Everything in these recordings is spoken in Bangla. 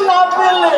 না পেলে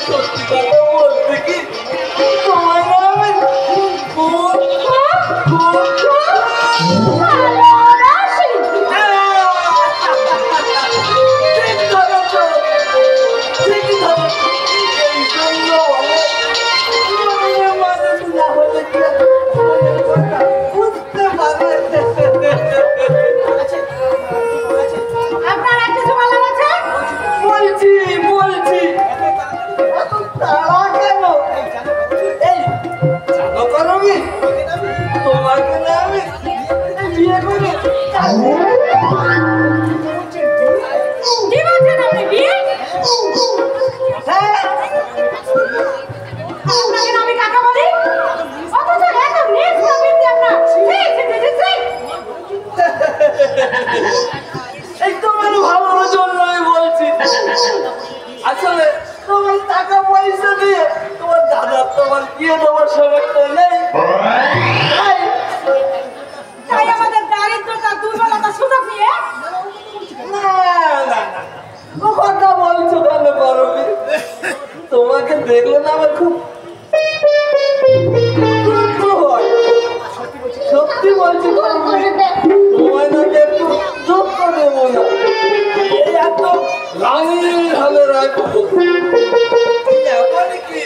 সত্যি কথা বলতে কি তোমায় না আমি খুব দেখলে না আমার খুব সত্যি বলছি তোমায় নাকি একটু দুঃখ দেবো না এই এত রানীর হালে রাখবো কি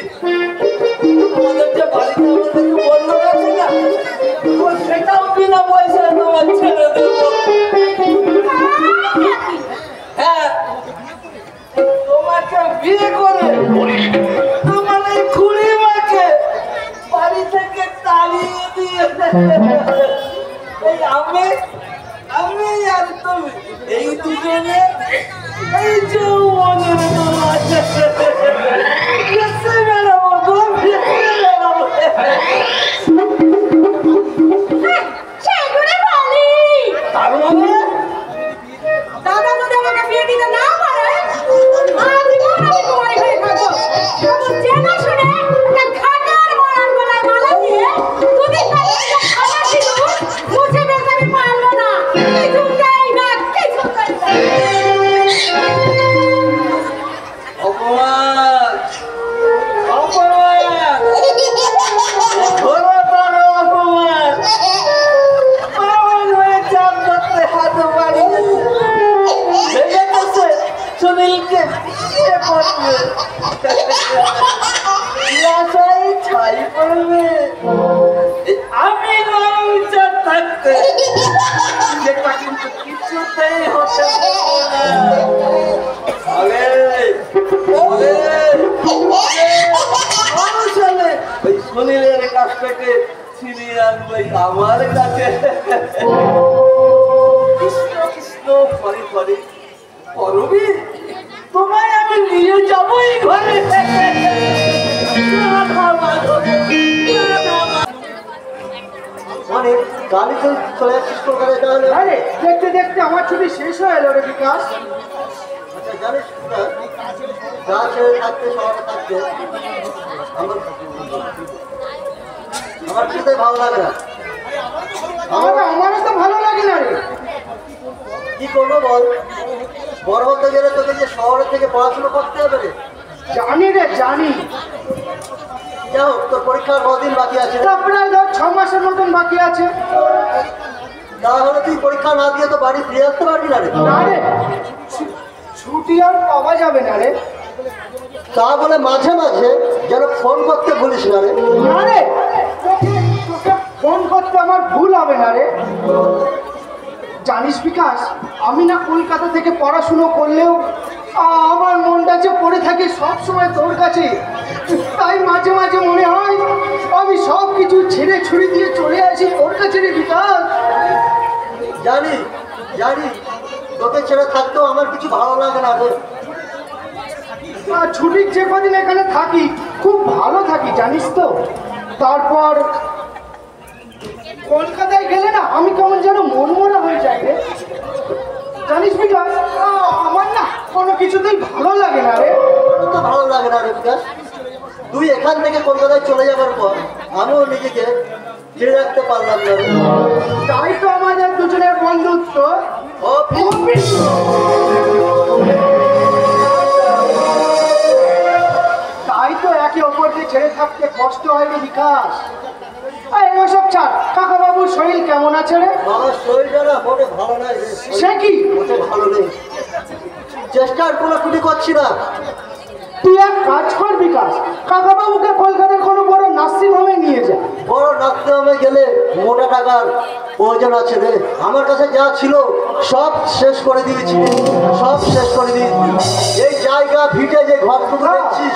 তোমাদের যে বাড়িতে আমাদেরকে বন্ধ আছে না সেটাও বিনা পয়সায় তোমার ছেড়ে দেবো হ্যাঁ তোমাকে বিয়ে করে তোমার এই খুঁড়ি মাকে বাড়ি থেকে তাড়িয়ে দিয়ে এই আমি আর তুমি এই দুজনে এই যৌবনের তোমার বেড়াবো তার মানে দাদা যদি আমাকে বিয়ে দিতে না পারে আমি নয় থাকতে যেটা কিন্তু কিছুতেই হতে ওই সুনীলের কাছ থেকে ছিনিয়ে আনবো আমার কাছে কৃষ্ণ কৃষ্ণ ফরি ফরি করবি তোমায় আমি নিয়ে যাবোই ঘরে মানে গাড়ি চলে যাচ্ছিস কলকাতায় তাহলে? আরে দেখতে দেখতে আমার ছুটি শেষ হয়ে এলো রে বিকাশ। আচ্ছা জানিস না যা ছেড়ে থাকতে শহরে থাকতে আমার কিছুতেই ভালো লাগে না। আমারও তো ভালো লাগে না রে। কি করবো বল, বড় হতে গেলে তোকে যে শহরের থেকে পড়াশোনা করতে হবে রে। জানি রে জানি, যাও তোর পরীক্ষার কদিন বাকি আছে? প্রায় ধর 6 মাসের মতন বাকি আছে। তাহলে তুই পরীক্ষা না দিয়ে তো বাড়ি ফিরে আসতে পারবি না রে। না রে, ছুটি আর পাওয়া যাবে না রে। তা বলে মাঝে মাঝে যেন ফোন করতে ভুলিস না রে। না রে, তোকে ফোন করতে আমার ভুল হবে না রে। জানিস বিকাশ, আমি না কলকাতা থেকে পড়াশুনো করলেও আমার মনটা যে পড়ে থাকে সবসময় তোর কাছে। তাই মাঝে মাঝে মনে হয় আমি সব কিছু ছেড়ে ছুড়ি দিয়ে চলে আসি ওর কাছে রে বিকাশ। জানি জানি তোকে ছেড়ে থাকতেও আমার কিছু ভালো লাগে না রে। ছুটির যে কদিন এখানে থাকি খুব ভালো থাকি জানিস তো। তারপর কলকাতায় গেলে না আমি কেমন যেন মনমরা হয়ে যাই রে। জানিস বিকাশ, আমার না কোনো কিছুতেই ভালো লাগে না রে। তো ভালো লাগে না রে বিকাশ। তুই এখান থেকে কলকাতায় চলে যাবার পর আমিও নিজেকে ধীরে রাখতে পারলাম না রে। তাই তো আমাদের দুজনের বন্ধুত্ব। ছেড়ে থাকতে কষ্ট হয়নি বিকাশ? এসব ছাড়, কাকা বাবুর শরীর কেমন আছে রে? আমার শরীরটা না মোটে ভালো নাই রে। সে কি? মোটে ভালো নেই, চেষ্টার কোনো ত্রুটি করছি না। তুই এক কাজ কর বিকাশ, কাকা বাবুকে কলকাতার কোনো বড় নার্সিং হোমে নিয়ে যা। বড় নার্সিং হোমে গেলে মোটা টাকার প্রয়োজন আছে রে। আমার কাছে যা ছিল সব শেষ করে দিয়েছি, সব শেষ করে দিয়েছি। এই জায়গা ভিটে যে ঘরটুকু দেখছিস,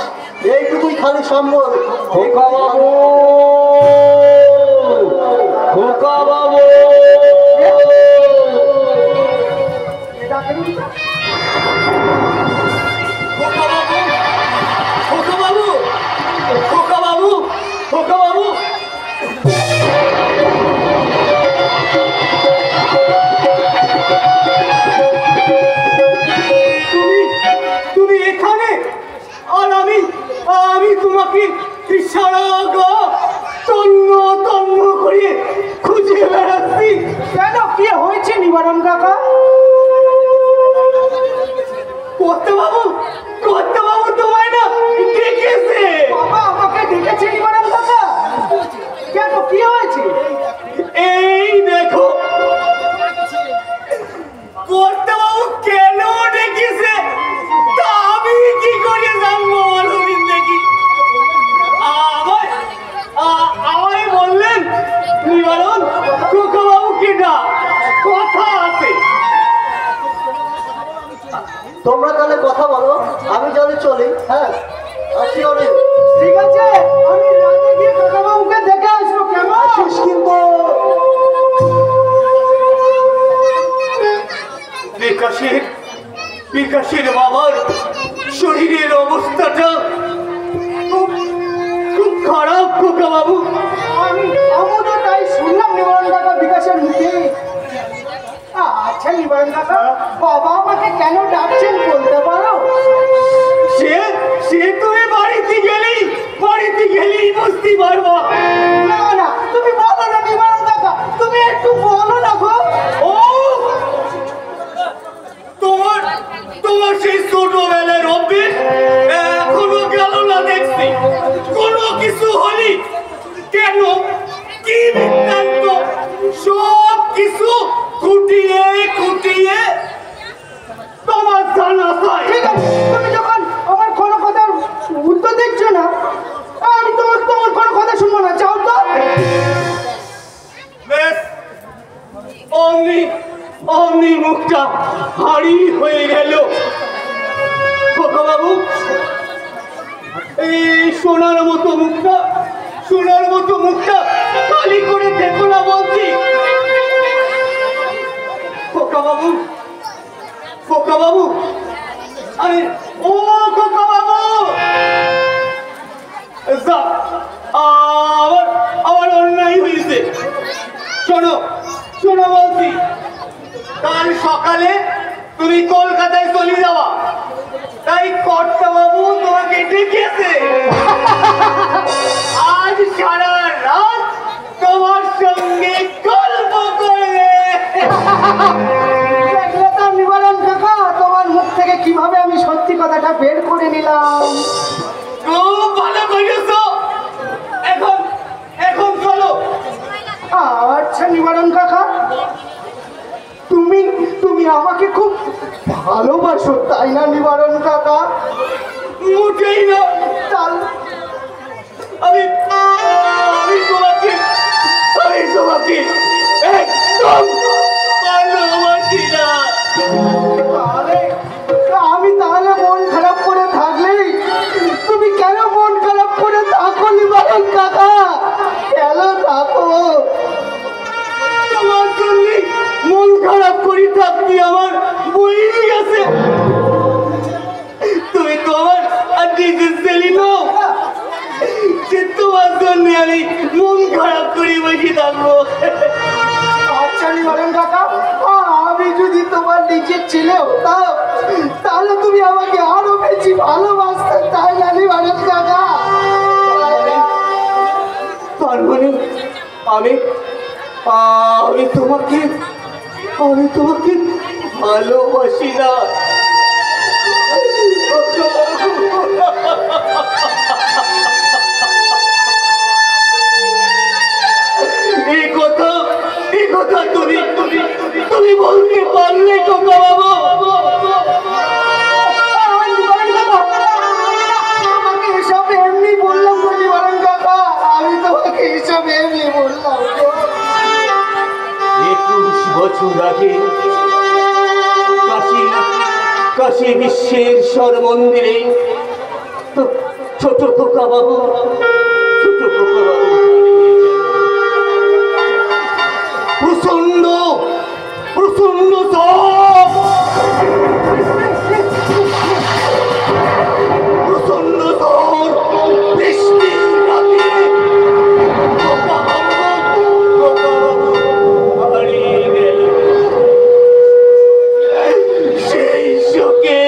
এইটুকুই খালি সম্বল। খোকা বাবু, খোকা বাবু, এটা কেন বিকাশ? খোকা বাবু, খোকা বাবু, খোকা বাবু। তুমি এখানে, আর আমি তোমাকে সারা গা তন্ন তন্ন করে খুঁজে বেড়াচ্ছি। কেন, কি হয়েছে নিবারণ কাকা? করতে বাবু তোমায় না ডেকেছে। বাবা আমাকে ডেকেছে নিবারণ কাকা? কেন, কি হয়েছে? এই দেখো, করতে বাবু কেন ডেকেছে তা আমি কি করে জানবো বলুন দেখি। আমায় বললেন নিবারণ খোকা বাবু কেনা কথা আছে। তোমরা তাহলে কথা বলো, আমি তাহলে চলি। হ্যাঁ, আসি অনেক। ঠিক আছে, আমি রাতে গিয়ে কাকা বাবুকে দেখে আসবো। কেমন আসিস কিন্তু। বিকাশের বাবার শরীরের অবস্থাটা খুব খারাপ খোকা বাবু। আমিও তো তাই শুনলাম নিবারণ কাকা বিকাশের মুখে। আচ্ছা নিবারণ কাকা, বাবা আমাকে কেন ডাকছেন বলতে পারো? সে তুমি বাড়িতে গেলেই বুঝতে পারবো। না, তুমি বলো না নিবারণ কাকা, তুমি একটু বলো না গো। ও তোমার সেই ছোটবেলার অভ্যেস এখনো গেল না দেখছি। কোনো কিছু হলি কেন, কি বৃত্তান্ত, সব কিছু খুঁটিয়ে তোমার জানা চাই। ঠিক আছে, তুমি যখন আমার কোনো কথার উত্তর দিচ্ছ না, আমি তোমার কোনো কথা শুনবো না। যাও তো। বেশ, অমনি মুখটা হাড়ি হয়ে গেল। খোকা বাবু, এই সোনার মতো মুখটা খালি করে দেখো না বলছি। খোকা বাবু, আরে ও খোকা বাবু, আমার অন্যায় হয়েছে। শোনো বলছি, কাল সকালে তুমি কলকাতায় চলে যাওয়া, তাই কর্তা বাবু তোমাকে ডেকেছে। আজ সারা রাত তোমার সঙ্গে গল্প করবে। দেখলে তো নিবারণ কাকা, তোমার মুখ থেকে কিভাবে আমি সত্যি কথাটা বের করে নিলাম। খুব ভালো করেছো। এখন চলো। আচ্ছা নিবারণ কাকা, তুমি আমাকে খুব ভালোবাসো তাই না নিবারণ কাকা? মোটেই না। আমি তোমাকে একদম ভালোবাসি না। আমি তাহলে মন খারাপ করে থাকলেই তুমি কেন মন খারাপ করে থাকো নিবারণ কাকা? কেন থাকো? তোমার জন্য মন খারাপ করি থাকবি আমার বই গেছে। তুমি তো আমার নিজের ছেলে নও যে তোমার জন্য আমি মন খারাপ করি বসে থাকবো। আচ্ছা নিবারণ কাকা, আমি যদি তোমার নিজের ছেলে হতাম তাহলে তুমি আমাকে আরো বেশি ভালোবাসতে, তাই না নিবারণ কাকা? তার মানে আমি তোমাকে ভালোবাসি না। বছর আগে কাশী বিশ্বেশ্বর মন্দিরে ছোট খোকা বাবু প্রচন্ড প্রচন্ড প্রচন্ড বৃষ্টি রাতে খোকা বাবু হারিয়ে গেল। সেই শোকে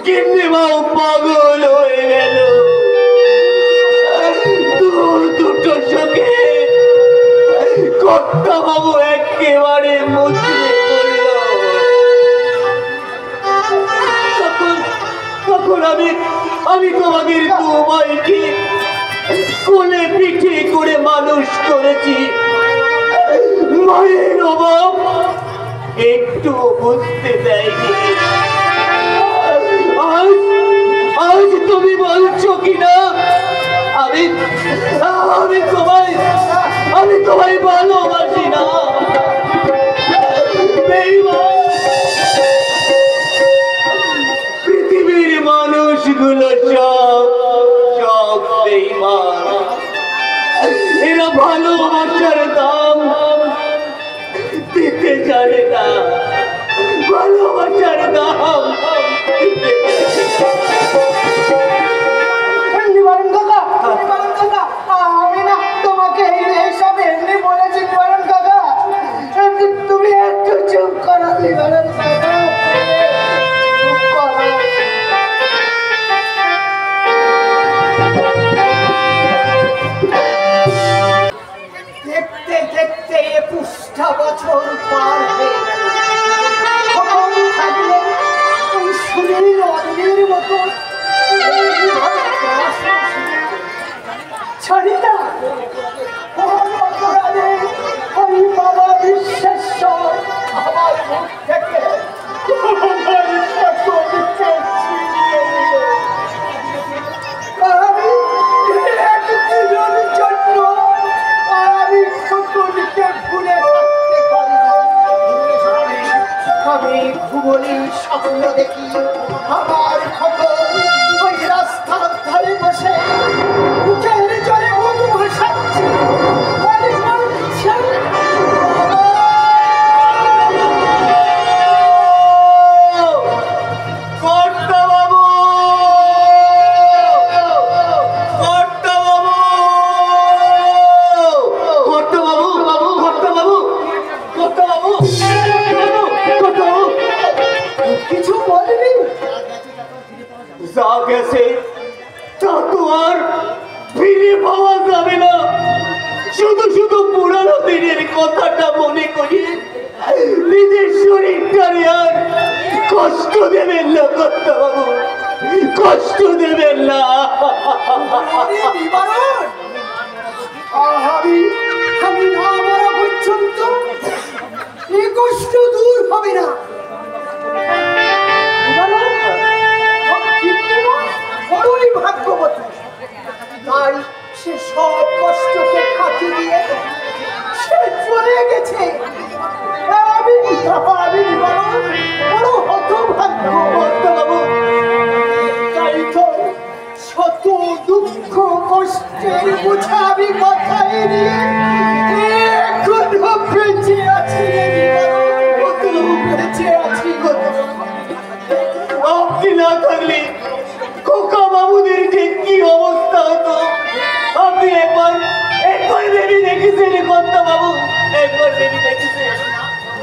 গিন্নি মাও পাগল হয়ে গেল। দুটো শোকে কর্তা বাবু একেবারে মুচড়ে পড়ল। তখন আমি তোমাদের দু ভাইকে কোলে পিঠে করে মানুষ করেছি। মায়ের অভাব একটু বুঝতে দেয়নি। আজ তুমি বলছো কিনা আমি তোমায় ভালোবাসি না। পৃথিবীর মানুষগুলো সব বেঈমান। এরা ভালোবাসার দাম দিতে জানে না। ভালোবাসার দাম নিবারণ কাকা, আমি না তোমাকে এইসব এমনি বলেছি নিবারণ কাকা। তুমি একটু চুপ করো নিবারণ কাকা, চুপ করো। দেখতে দেখতে 21টা বছর পার হয়ে গেল। কখন থাকলে ওই সুনীল অন্যের মতো ছাড়িতা অপরাধে ওই বাবা বিশ্বেশ্বর আমার মুখ থেকে আমি একদিনের জন্য আমি সকলকে ভুলে থাকতে পারি। আমি ভুবলি স্বপ্ন দেখি আমার খবর ওই রাস্তার ধারে বসে বুকের জলে মুখ ভাসাচ্ছে। কিছু বলবি? যা গেছে তা তো আর ফিরে পাওয়া যাবে না। শুধু পুরানো দিনের কথাটা মনে করি। নিজের শরীরটারে আর কষ্ট দেবেন না কর্তা বাবু, কষ্ট দেবেন না। আমি না মরা পর্যন্ত এই কষ্ট দূর হবে না। বড়ই ভাগ্যবতী, তাই সে সব কষ্টকে কাটিয়ে দিয়ে সে চলে গেছে। আমি বড় হতভাগ্য বাবু। তাই তো শত দুঃখ কষ্টের বোঝা আমি মাথায় নিয়ে এখনো বেঁচে আছি। বেঁচে আছি। আপনি না থাকলে খোকা বাবুদের যে কি অবস্থা হতো আপনি একবার ভেবে দেখেছেন কর্তা বাবু? একবার ভেবে দেখেছেন?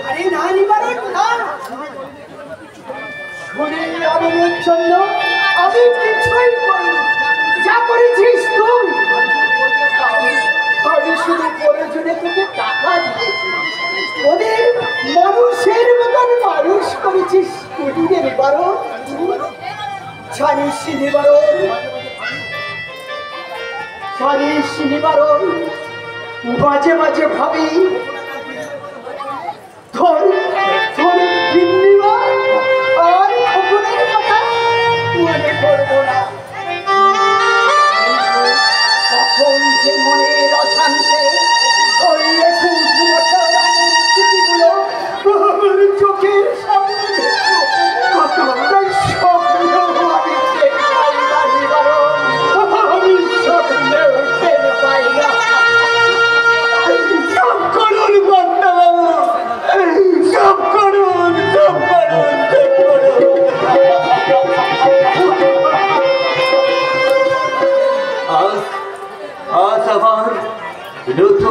আরে না নিবারণ না, শরীর আবরণের জন্য আমি কিছুই করি। যা করেছিস তুই, আমি শুধু প্রয়োজনে তোকে টাকা দিয়েছি। ওদের মানুষের মতন মানুষ করেছিস তুই নিবারণ। জানিস নিবারণ, মাঝে মাঝে ভাবি তোর গিন্নিমা আর খবরের কথা মনে করবো না। তখন যে মনের অশান্তে ওই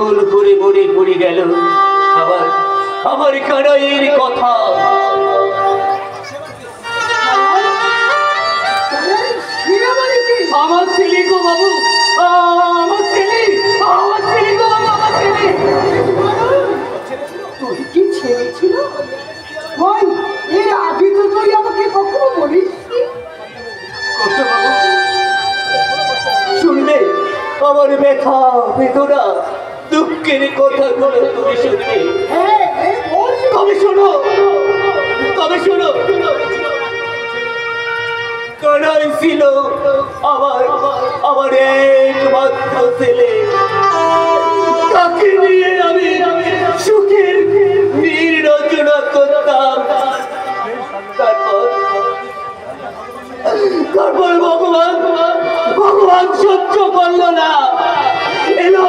ভুল করে মনে পড়ে গেল আবার আমার কানাইয়ের কথা। আমার ছেলে গো বাবু, আমার ছেলে গো বাবু, আমার ছেলে। তোর কি ছেলে ছিল? ওই এর আগে তো তুই আমাকে কখনো বলিস শুনলে আমার ব্যথা বেদনা দুঃখের কথাগুলো তুমি শুনবে। তবে শোনো, তবে শোনো, কানাই ছিল আমার একমাত্র ছেলে। তাকে নিয়ে আমি সুখের নীর রচনা করতাম। তারপর ভগবান সহ্য করলো না, এলো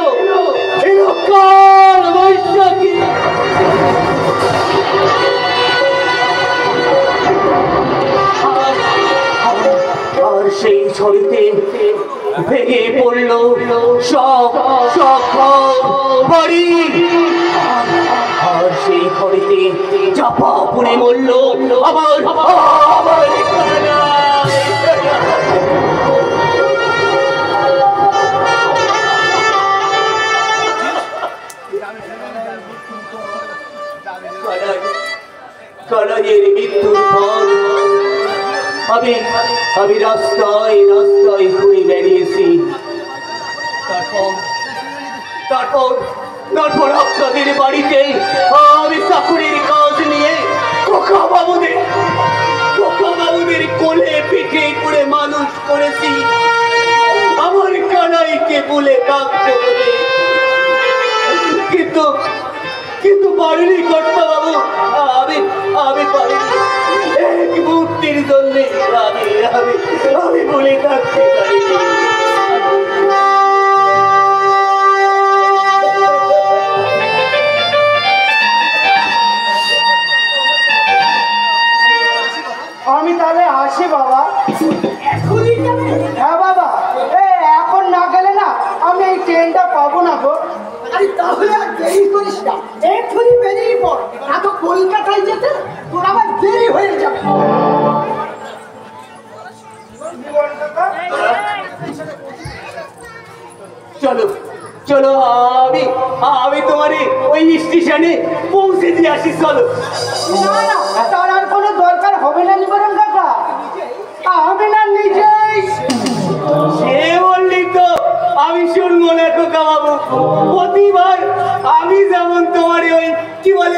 কাল বৈশাখী। আর সেই ছবিতে ভেঙে পড়লো সব বাড়ি। আর সেই ঘরেতে চাপা পড়ে মরলো আবার কানাইয়ের মৃত্যুর পর আমি রাস্তায় ঘুরে বেরিয়েছি। তারপর আপনাদের বাড়িতে আমি চাকুরির কাজ নিয়ে খোকা বাবুদের কোলে পিঠে করে মানুষ করেছি। আমার কানাইকে বলে কাঁদতে বলে, কিন্তু পারিনি কর্তা বাবু, আমি পারিনি। এক মুহূর্তের জন্য আমি বলে থাকতে পারিনি। আমি তাহলে আসি বাবা। হ্যাঁ বাবা, এখন না গেলে না আমি এই ট্রেনটা পাবো না গো। আরে তাহলে আর দেরি করিস না, এক্ষুনি বেরিয়ে পড়। এত কলকাতায় যেতে তোর আবার দেরি হয়ে যাবে। চলো আমি তোমার ওই স্টেশনে পৌঁছে দিয়ে আসি। চলো। না না, তার আর কোনো দরকার হবে না নিবারণ কাকা, আমি না নিজেই। সে বললি তো আমি শুনবো না খোকা বাবু। প্রতিবার আমি যেমন তোমার ওই কি বলে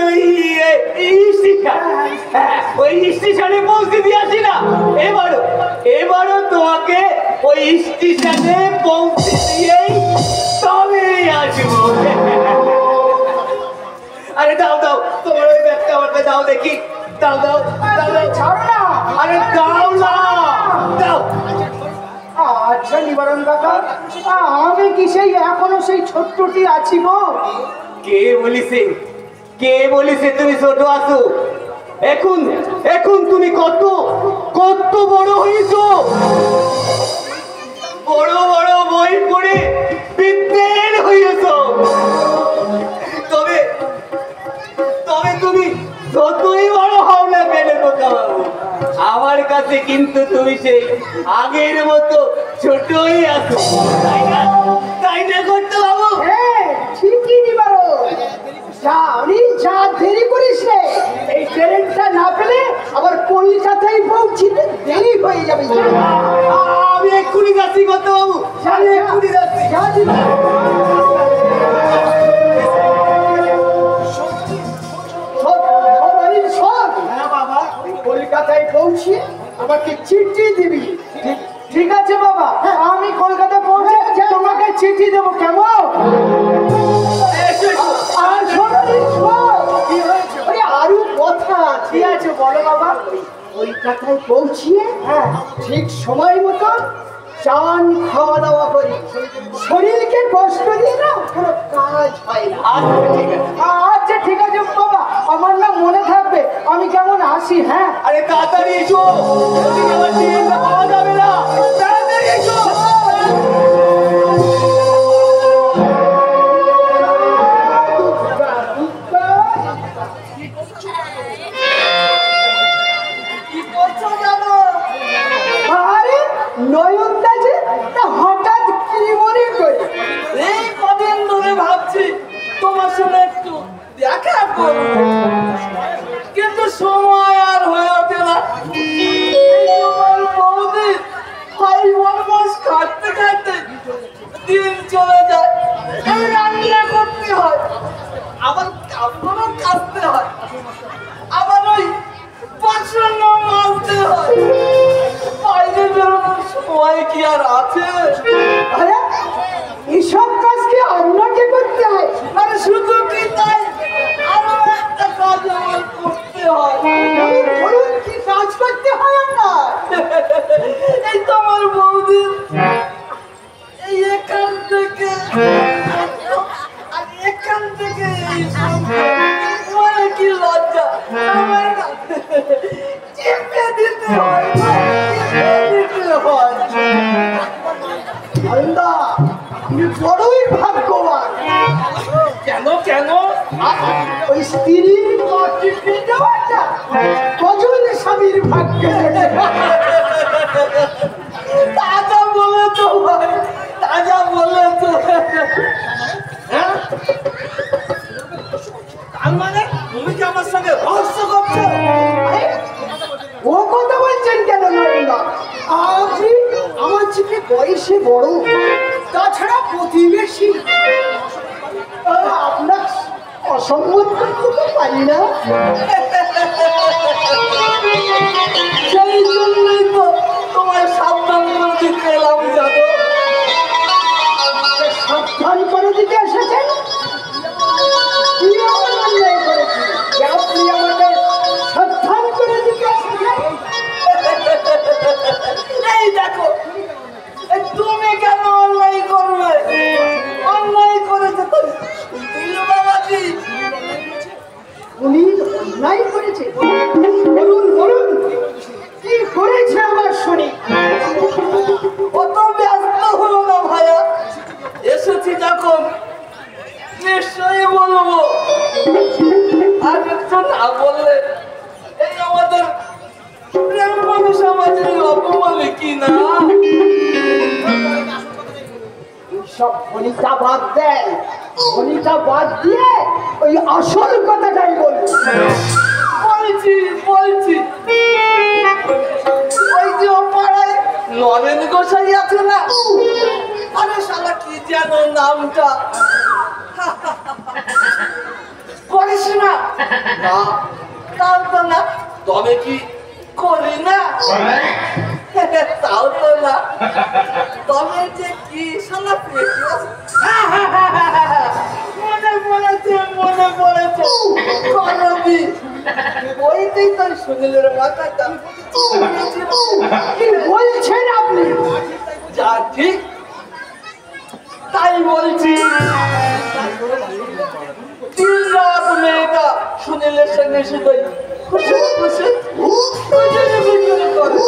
ওই স্টেশনে পৌঁছে দিয়ে আসি না, এবারও তোমাকে ওই স্টেশনে পৌঁছে দিয়েই তবে আসবো। আরে দাও তোমার ওই ব্যাগটা আমাকে দাও দেখি। দাও ছাড়ো না। আরে দাও না, দাও। আচ্ছা নিবারণ কাকা, আমি কি সেই এখনো সেই ছোট্টটি আছি গো? কে বলিছে তুমি ছোট আছো? এখন তুমি কত বড় হয়েছো। বড় বই পড়ে বিদ্যের হয়েছো। তবে তুমি যতই বড় হও না কেন খোকা বাবু, আমার কাছে কিন্তু তুমি সেই আগের মতো ছোটই আছো, তাই না করতে বাবু? ঠিকই নিবারণ, যা দেরি করিস রে, এই ট্রেনটা না পেলে আবার কলকাতায় পৌঁছিতে দেরি হয়ে যাবে। আমি এক্ষুনি যাচ্ছি কত বাবু, আমি এক্ষুনি যাচ্ছি। কলকাতায় পৌঁছে আমাকে চিঠি দিবি। ঠিক আছে বাবা, আমি কলকাতা পৌঁছে তোমাকে চিঠি দেবো, কেমন? আরো কথা ঠিক আছে, বলো বাবা। কলকাতায় পৌঁছিয়ে ঠিক সময় মতো চান খাওয়া দাওয়া করি, শরীরকে কষ্ট দিয়ে না কোনো কাজ হয় না। আচ্ছা ঠিক আছে বাবা, আমার না মনে থাকবে, আমি কেমন আসি। হ্যাঁ, আরে তাড়াতাড়ি এসো, আমার ট্রেনটা পাওয়া যাবে না, তাড়াতাড়ি এসো। নয়নদা যে তা হঠাৎ কি মনে করে? এই কদিন ধরে ভাবছি তোমার সঙ্গে একটু দেখা করবো, কিন্তু সময় আর হয়ে ওঠে না। এই তোমার বৌদি 5 মাস খাটতে খাটতে দিন চলে যায়। এই রান্না করতে হয়, আবার কাপড়ও কাচতে হয়, আবার ওই বাসন মাজতে হয়। বাইরে বেরোনোর সময় কি আর আছে? আরে এসব কাজ কি আপনাকে করতে হয়? আরে শুধু কি তাই, আরো একটা কাজ আমার করতে হয়। বলুন কি কাজ করতে হয় আপনার? এই তোমার বৌদি এই এখান থেকে আর এখান থেকে এই মানে কি লজ্জা, আমার না চেপে দিতে হয়, চেপে দিতে হয়। আল্লাহ, আপনি বড়ই ভাগ্যবান। কেন কেন? ওই স্ত্রীর মাটি পেতে পারটা কজন স্বামীর ভাগ্যে জোটে। তাজা বলে তো ভাই, তাজা বলে তো। হ্যাঁ, তার মানে তুমি কি আমার সঙ্গে রহস্য করছো? আরে, ও কথা বলছেন কেন নয়নদা? আপনি আমার থেকে বয়সে বড়, তাছাড়া প্রতিবেশী। আপনার অসম্মত করতে তো পারি না। সেই জন্যই তো তোমায় সাবধান করে দিতে এলাম জানো। সাবধান করে দিতে এসেছেন? কি এমন অন্যায় করেছি যে আপনি আমাকে সাবধান করে দিতে এসেছেন? এই দেখো, এই তুমি কেন অন্যায় করবে? অন্যায় করেছে তো দিল বাবাজি। উনি অন্যায় করেছে? বলুন বলুন, কি করেছে আমার শুনি। অত ব্যস্ত হলো না ভাইয়া, এসেছি যখন নিশ্চয়ই বলবো। আর একটু না বললে এই আমাদের প্রেম মানুষ আমাদের অপমানে কি না। সব খনিটা বাদ দেন, খনিটা বাদ দিয়ে ওই আসল কথাটাই বলুন। বলছি বলছি, ওই যে ও পাড়ায় নরেন গোসাই আছে না, আরে শালা কি যেন নামটা, করিস না? না, তাও তো না। তবে কি করি না? তাও তো না। তবে যে কি শালা পেটে আছে। মনে পড়েছে, মনে পড়েছে, করবি ওইটাই তোর সুনীলের মাথাটা। কি বলছেন আপনি? যা ঠিক তাই বলছি। দিন রাত মেয়েটা সুনীলের সঙ্গে শুধুই খুশি খুশি করে।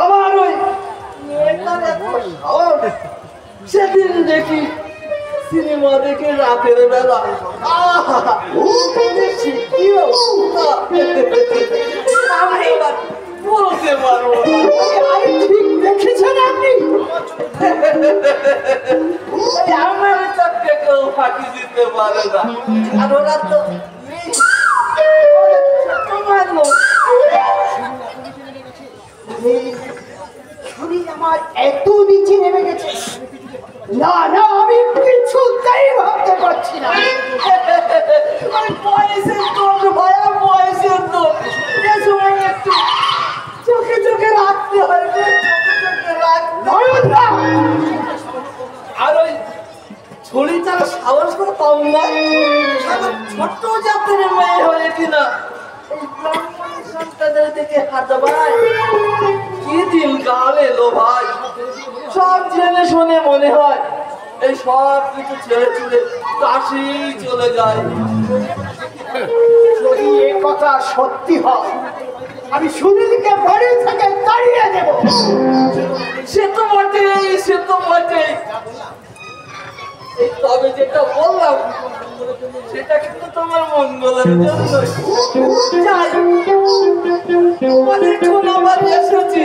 আমার ওই মেয়েটার এত সাহস। সেদিন দেখি সিনেমা দেখে রাতের বেলা, কি অবস্থা! আমি এবার বলতে পারবো না। আরে ঠিক দেখেছেন আপনি? আমার চোখকে কেউ ফাঁকি দিতে পারে না। আর ওরা তো শরীর আমার এত নিচে নেমে গেছে, না না আমি কিছুতেই ভাবতে পারছি না। বয়সের দোষ ভাইয়া, বয়সের দোষ। এ সময় একটু চোখে চোখে রাখতে হয়, চোখে চোখে রাখতে হয়। আর ওই ছড়ি তারা সাহস করে কম না, ছোট্ট জাতের মেয়ে হয়ে কিনা এই ব্রাহ্মণের সন্তানের দিকে হাত ভাই, কি দিন কাল এলো ভাই। সব জেনে শুনে মনে হয় এই সব কিছু ছেড়ে ছুড়ে কাশি চলে যায়। যদি এ কথা সত্যি হয়, আমি সুনীলকে বাড়ি থেকে তাড়িয়ে দেব। সে তো বটেই, সে তো বটেই। এই তবে যেটা বললাম সেটা কিন্তু তোমার মঙ্গলের জন্য। যাই, অনেকক্ষণ আবার এসেছি,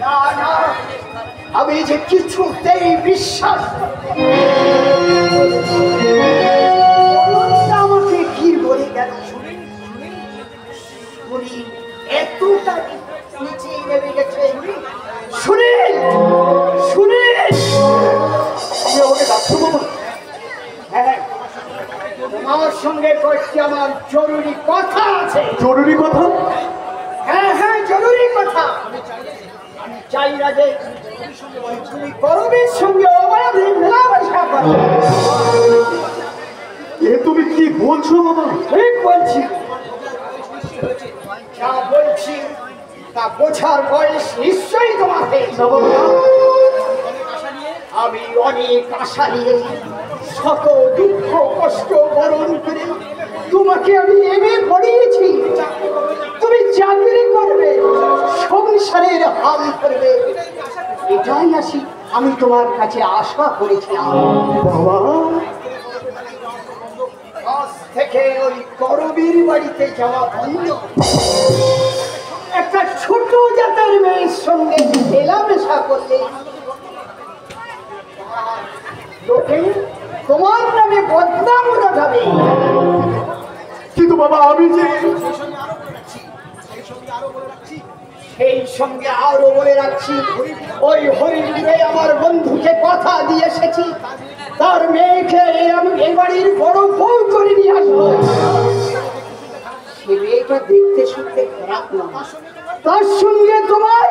না না, আমি যে কিছুতেই বিশ্বাস আমাকে কি বলে গেল শুনি, এতটা নিচে নেমে গেছে। শুনি শুনি আমাকে ডাকছো বাবা? হ্যাঁ, তোমার সঙ্গে কয়েকটি আমার জরুরি কথা আছে। জরুরি কথা? হ্যাঁ হ্যাঁ, জরুরি কথা। আমি চাই না যে তুমি গরমের সঙ্গে অবাধে মেলামেশা করো। এ তুমি কি বলছো বাবা? ঠিক বলছি, যা বলছি তা বোঝার বয়স নিশ্চয়ই তোমার হয়েছে। আমি অনেক আশা নিয়ে শত দুঃখ কষ্ট বরণ করে তোমাকে আমি এমএ পড়িয়েছি। তুমি চাকরি করবে, সংসারের হাল করবে, এটাই আসি আমি তোমার কাছে আশা করেছিলাম। বাবা, আজ থেকে ওই করবীর বাড়িতে যাওয়া বন্ধ। একটা ছোট জাতের মেয়ের সঙ্গে মেলামেশা করলে লোকে তোমার নামে বদনাম উঠাবে। কিন্তু বাবা আমি যে সেই সঙ্গে আরো বলে রাখছি, ওই হরিপুরে আমার বন্ধুকে কথা দিয়ে এসেছি, তার মেয়েকে আমি এই বাড়ির বড় বউ করে নিয়ে আসবো। সে মেয়েটা দেখতে শুনতে খারাপ না, তার সঙ্গে তোমার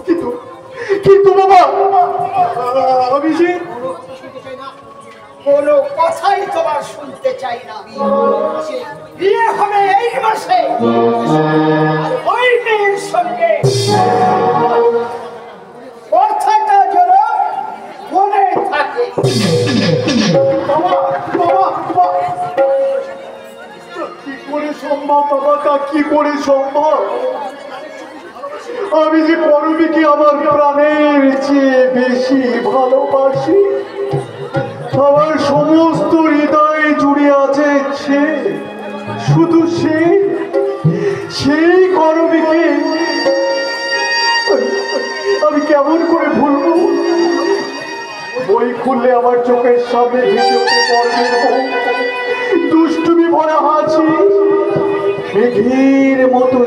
কিন্তু কিন্তু বাবা আমি যে কোনো কথাই তোমার শুনতে চাই না। বিয়ে হবে এই মাসে, আর ওই মেয়ের সঙ্গে কথাটা যেন মনে থাকে। বাবা বাবা বাবা, কি করে সম্ভব বাবা? তা কি করে সম্ভব? আমি যে করবীকে আমার প্রাণের চেয়ে বেশি ভালোবাসি, আমার সমস্ত হৃদয় জুড়ে আছে সে, শুধু সেই করবীকে আমি কেমন করে ভুলবো? বই খুললে আমার চোখের সামনে ভেসে ওঠে করবীর মুখ, দুষ্টুমি ভরা হাসি, মেঘের মতো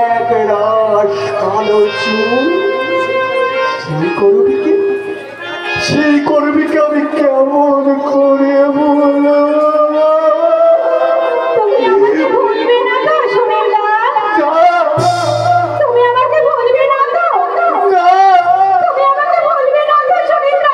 এক রাশ কালো চুল। সেই করবীকে আমি কেমন করে বলবো? তুমি আমাকে ভুলবে না তো সুনীলদা? তুমি আমাকে ভুলবে না তো? তুমি আমাকে ভুলবে না তো সুনীলদা?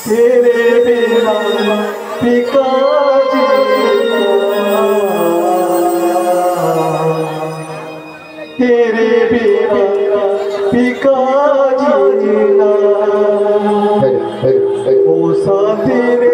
तेरे बिना पिका तेरे बिना पिका जीना ओ साथी रे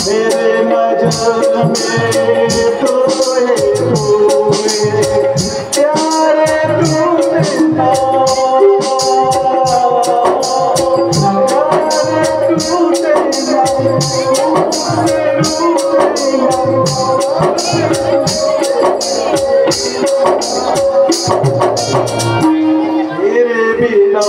मेरे नजर में तो प्यारे मेरे बिना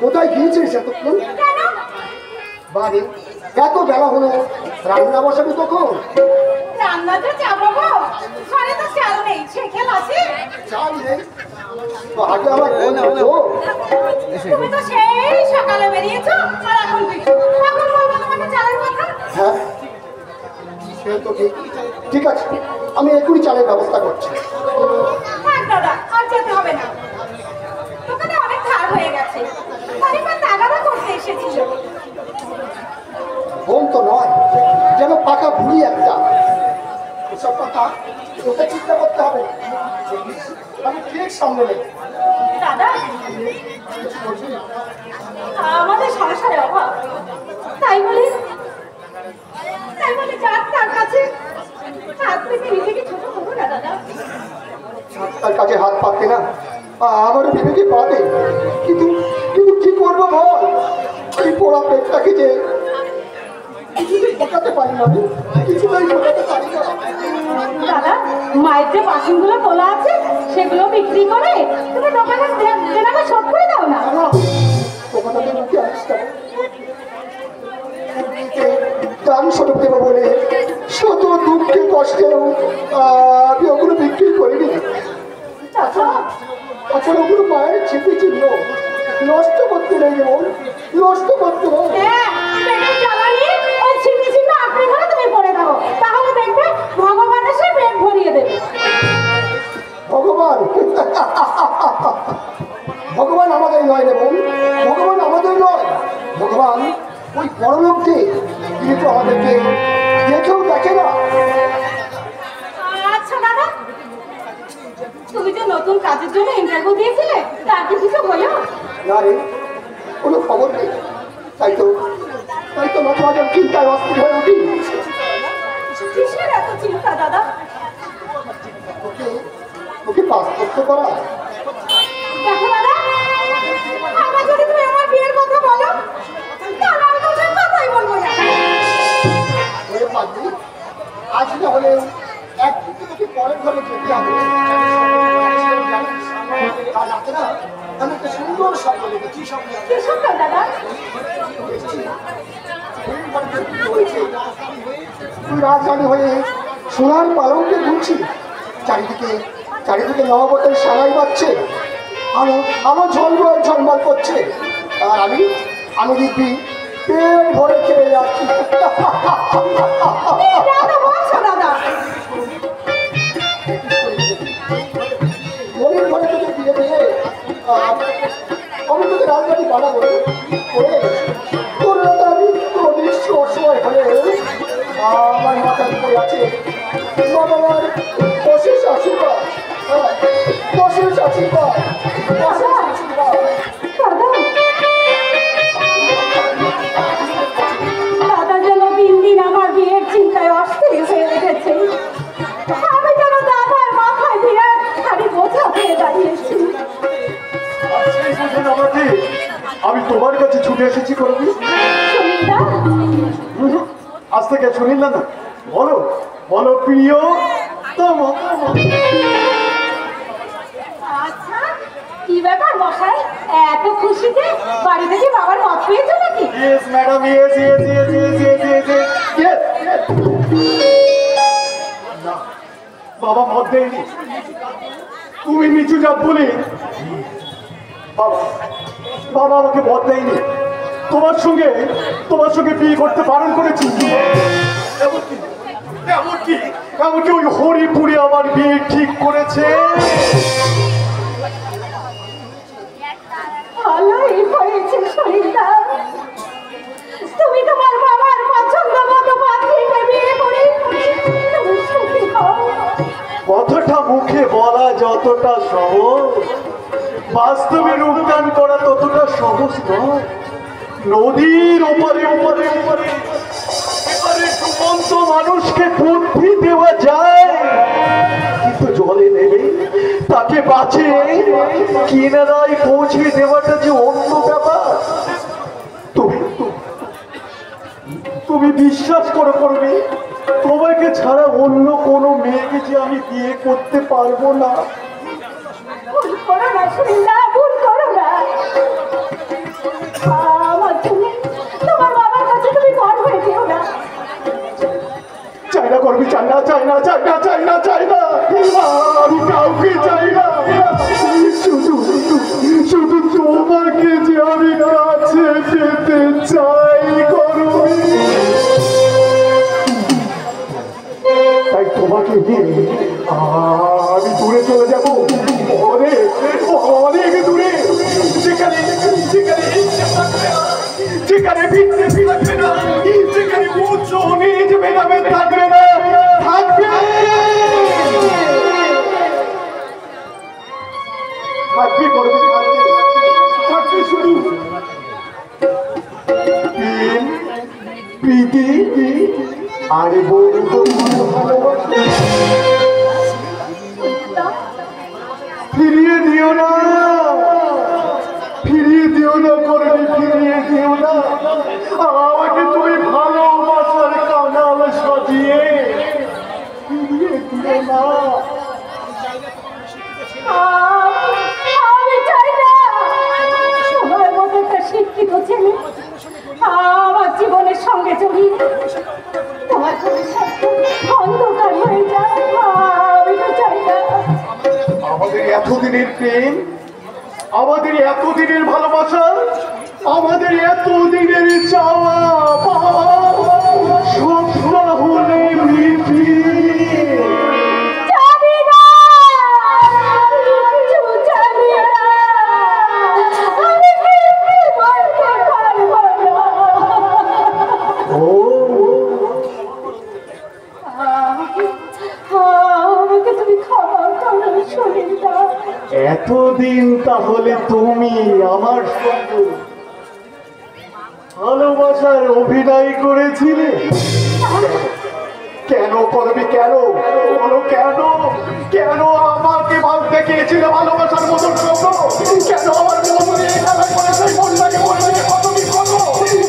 কোথায় গিয়েছিস এতক্ষণ? বাড়ি এত বেলা হলো, রান্না বসাবি তখন? রান্না তো যাবো গো, ঘরে তো চাল নেই, ছেঁকে আছে। চাল নেই তো আগে আমার ফোন করো। তুমি তো সেই সকালে বেরিয়েছো আর এখন ফিরছো, এখন বলবো তোমাকে চালের কথা? হ্যাঁ সে তো ঠিক। ঠিক আছে, আমি এক্ষুনি চালের ব্যবস্থা করছি। থাক দাদা, আর যেতে হবে না, দোকানে অনেক ধার হয়ে গেছে, খানিকটা তাগাদা করতে এসেছিল। বোন তো নয়, যেন পাকা বুড়ি একটা। এসব কথা ওকে চিন্তা করতে হবে না, আমি ঠিক সামনে নেই। দাদা, আমাদের সংসারে অভাব, তাই বলে যার তার কাছে হাত পেতে নিজেকে ছোট করবো না দাদা। তার কাছে হাত পাততে না, আমারও বিবেকে পাতে, কিন্তু কিন্তু কি করবো বল? এই পোড়া পেটটাকে যে কিছুতেই ফোটাতে পারি না, কিছুতেই ফোটাতে পারি না। দাদা, মায়ের যে বাসনগুলো তোলা আছে সেগুলো বিক্রি করে তুমি দোকানে কেনাটা সব করে দাও না। দোকানটাতে মুখে আসতে দাম স্বরূপ দেবো বলে শত দুঃখে কষ্টেও আমি ওগুলো বিক্রি করিনি। আসলে ওগুলো মায়ের স্মৃতি চিহ্ন, নষ্ট করতে নেই, যেমন নষ্ট করতে নেই। ওই ছিন্ন ছিন্ন আপনি ঘরে তুমি পড়ে দাও, তাহলে দেখবে ভগবান এসে পেট ভরিয়ে দেবে। ভগবান ভগবান আমাদের নয় রে বোন, ভগবান আমাদের নয়। ভগবান ওই পরলোককে, তিনি তো আমাদেরকে দেখেও দেখে না। আচ্ছা দাদা, তুমি যে নতুন কাজের জন্য ইন্টারভিউ দিয়েছিলে তার কি কিছু হলো? না রে, কোনো খবর নেই। তাই তো মাঝে মাঝে চিন্তায় অস্থির হয়ে উঠি। কিসের এত চিন্তা দাদা? ওকে পাস করতে পারা। দেখো দাদা, আমার যদি তুমি আমার বিয়ের কথা বলো তাহলে আমি তোমার কথাই বলবো না। আজ না হলে একদিকে তোকে পরের ঘরে যেতে হবে। আর রাতে না আমি একটা সুন্দর স্বপ্ন দেখেছি। কি সুন্দর দাদা? তুই রাজধানী হয়ে সোনার পালঙ্কে ঘুরছি, চারিদিকে নববতের সারাই বাজছে, আলো ঝলমল ঝলমল করছে, আর আমি দিব্যি পেট ভরে খেয়ে যাচ্ছি। দাদা, মনের ঘরে তোকে দিয়ে দিয়ে আমি তোকে রাজধানী বানাবো করে তোর আমি নিঃস্ব অসহায় হয়ে আমার মাথার উপরে আছে বাবার অশেষ আশীর্বাদ, অশেষ আশীর্বাদ, অশেষ আশীর্বাদ। দাদা যেন দিন দিন আমার বিয়ের চিন্তায় অস্থির হয়ে উঠেছে। আমি যেন দাদার মাথায় বিরাট ভারী বোঝা হয়ে দাঁড়িয়েছি। আমি তোমার কাছে ছুটে এসেছি করবি। সুনীলদা, আজ থেকে শুনিল না, বলো বলো প্রিয়। আচ্ছা, কি ব্যাপার মশাই, এত খুশিতে বাড়ি থেকে বাবার মত পেয়েছো নাকি? Yes madam, yes yes yes yes yes yes yes yes. না, বাবা মত দেয়নি। তুমি নিচু যাও বলে বাবা বাবা আমাকে মত দেয়নি। তোমার সঙ্গে বিয়ে করতে বারণ করেছি। এমনকি এমনকি এমনকি ওই হরিপুরে আমার বিয়ে ঠিক করেছে। ভালোই হয়েছে শরীরটা, তুমি তোমার বাবার পছন্দ মতো পাত্রীকে বিয়ে করে তুমি সুখী হও। কথাটা মুখে বলা যতটা সহজ, বাস্তবে রূপদান করা ততটা সহজ নয়। নদীর ওপারে ওপারে ওপারে এবারে ডুবন্ত মানুষকে বুদ্ধি দেওয়া যায়, কিন্তু জলে নেবে তাকে বাঁচিয়ে কিনারায় পৌঁছে দেওয়াটা যে অন্য ব্যাপার। তুমি বিশ্বাস করবে, তোমাকে ছাড়া অন্য কোনো মেয়েকে যে আমি বিয়ে করতে পারবো না। ভুল করো না শরীরটা, ভুল করো না। আমার জন্য তোমার বাবার কাছে তুমি বড় হয়ে যেও না। চাই না করবি, চাই না চাই না চাই না চাই না চাই না, আমি কাউকে চাই না। শুধু শুধু তোমাকে যে আমি কাছে পেতে চাই করবি। তাই তোমাকে নিয়ে আমি দূরে চলে যাব, অনেক অনেক দূরে, যেখানে যেখানে যেখানে ভিড়তে থাকবে না, যেখানে উচ্চ নিজ ভেদাভেদ থাকবে না, থাকবে থাকবে করবে, থাকবে শুধু প্রীতি আর বন্ধু। ফিরিয়ে দিও না, ফিরিয়ে দিও না করবি, ফিরিয়ে দিও না। আমাকে তুমি ভালোবাসার কাঙাল সাজিয়ে ফিরিয়ে দিও না। আমি চাই না তোমার মতো একটা শিক্ষিত ছেলে আমার জীবনের সঙ্গে জড়িয়ে তোমার ভবিষ্যৎ অন্ধকার হয়ে যায়। আমি তো চাই না। আমাদের এতদিনের প্রেম, আমাদের এতদিনের ভালোবাসা, আমাদের এতদিনের চাওয়া পাওয়া সব হলে মিটি। যাবি না, কিছু যাবি না, আমি কিছুই বলতে পারবো না। আমাকে তুমি ক্ষমা করো শরীরটা। এতদিন তাহলে তুমি আমার সঙ্গে ভালোবাসার অভিনয় করেছিলে? কেন করবি, কেন বলো, কেন কেন আমাকে ভাব দেখিয়েছিলে ভালোবাসার মতন শব্দ? কেন আমার মন নিয়ে খেলা করেছে, মনটাকে মনটাকে কত কি কত?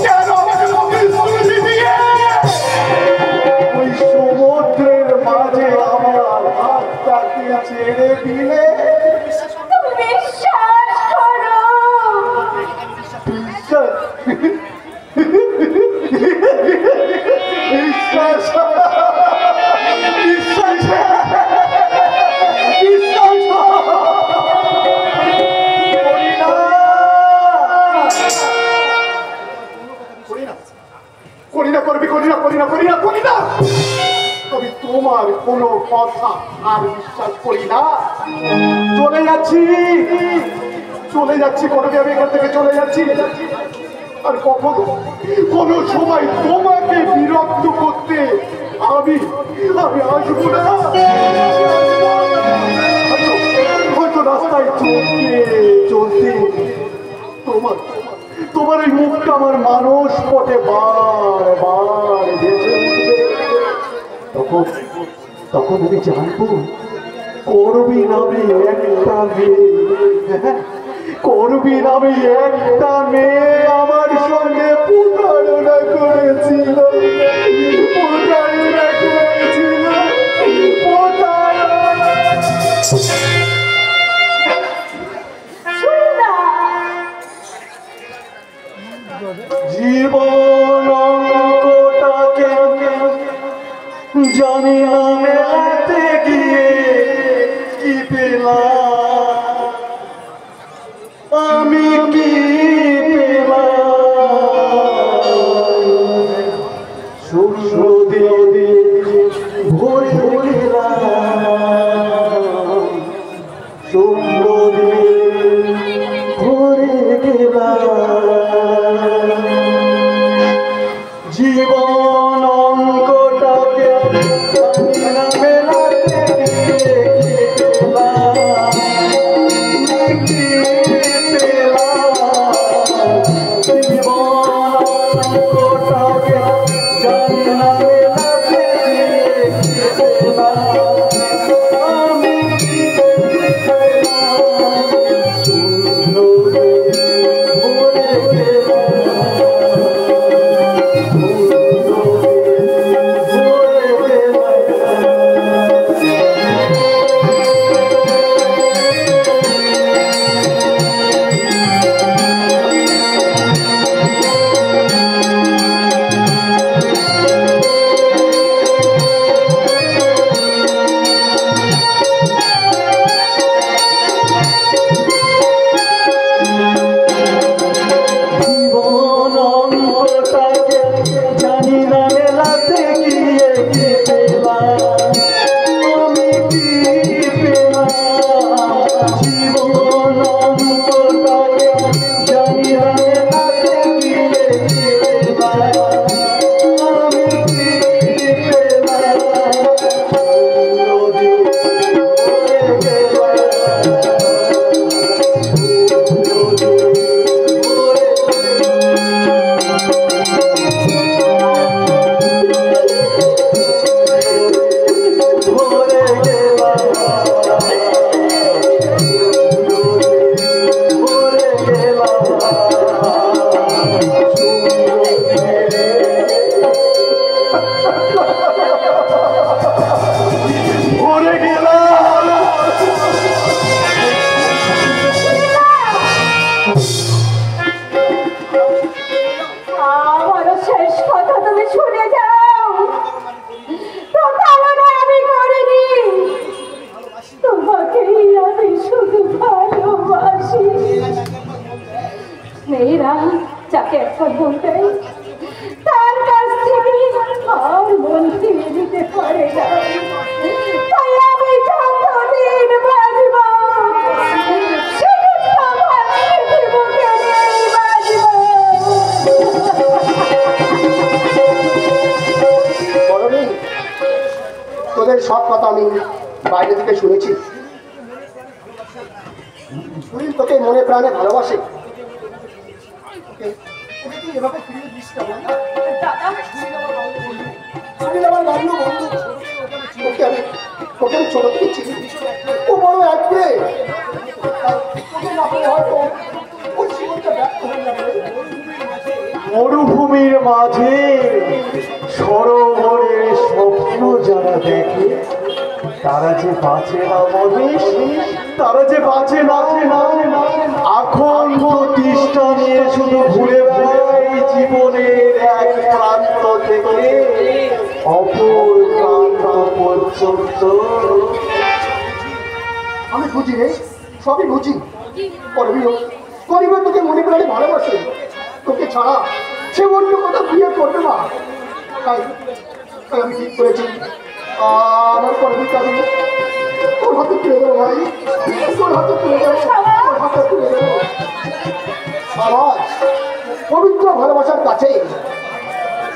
কেন আমাকে প্রতিশ্রুতি দিয়ে ওই সমুদ্রের মাঝে আমার হাতটাকে ছেড়ে দিলে? তুমি বিশ্বাস করো। বিশ্বাস বিশ্বাস বিশ্বাস বিশ্বাস করি না, করি না, করবি, করি না, করি না, করি না, করি না। তবে তোমার কোনো কথা আর বিশ্বাস করি না। চলে যাচ্ছি, চলে যাচ্ছি, করবি, আমি এখান থেকে চলে যাচ্ছি। আর কখনো কোনো সময় তোমাকে বিরক্ত করতে আমি আমি আসবো না। হয়তো রাস্তায় চলতে তোমার তোমার এই মুখটা আমার মানুষ পটে বারবার ভেসে উঠবে। তখন আমি জানবো করবি নামে একটা মেয়ে, করবি নামে একটা মেয়ে আমার সঙ্গে প্রতারণা করেছিল, প্রতারণা করেছিল। জানি না মেলাতে গিয়ে কি পেলাম, আমি কি পেলাম, সূর্য দিয়ে ভরে গেলাম, সূর্য দিয়ে ভরে গেলাম, জীবন অঙ্কটাকে মেলাতে গিয়ে কি পেলাম, কি পেলাম, জীবন অঙ্কটাকে জানি না মেলাতে গিয়ে কি পেলাম, আমি কি পেলাম, সূর্য ভরে জীবন অঙ্কটাকে জানি না মেলাতে গিয়ে কি পেলাম, আমি কি পেলাম, জীবন অঙ্কটাকে জানি না মেলাতে গিয়ে কি পেলাম, আমি কি পেলাম, নদী ভরে আমারও শেষ কথা তুমি শুনে যাও। তো কারণে আমি করিনি, তোমাকেই আমি শুধু ভালোবাসি। মেয়েরা যাকে এখন বলতে তার কাছ থেকে আর মন ফিরে দিতে পারে না, তাই আমি যতদিন বাঁচব শুধু তোমার স্মৃতি বুকে নিয়েই বাঁচব। বলনি তোদের সব কথা আমি বাইরে থেকে শুনেছি। সুনীল তোকে মনে প্রাণে ভালোবাসে। ওকে তুই এভাবে ফিরিয়ে দিস না বল না। সুনীল আমার বান্ধব বন্ধু, ওকে আমি ছোট থেকে চিনি। ও বড় একবে, ওকে না পেলে হয়তো ওর জীবনটা ব্যর্থ হয়ে যাবে। মরুভূমির মাঝে সরোবরের স্বপ্ন যারা দেখে তারা যে বাঁচে না মহেশ, তারা যে বাঁচে না। এখন প্রতিষ্ঠা নিয়ে শুধু ঘুরে বেড়ায় জীবনের এক প্রান্ত থেকে অপর প্রান্ত পর্যন্ত। আমি বুঝি রে, সবই বুঝি। করিবে তোকে মনে প্রাণে ভালোবাসে, তোকে ছাড়া সে অন্য কথা বিয়ে করবে না। তাই আমি ঠিক করেছি আমার কর্মীকে তোর হাতে তুলে দেবো ভাই, তোর হাতে তুলে দেবো, তোর হাতে তুলে দেবো। সমাজ পবিত্র ভালোবাসার কাছে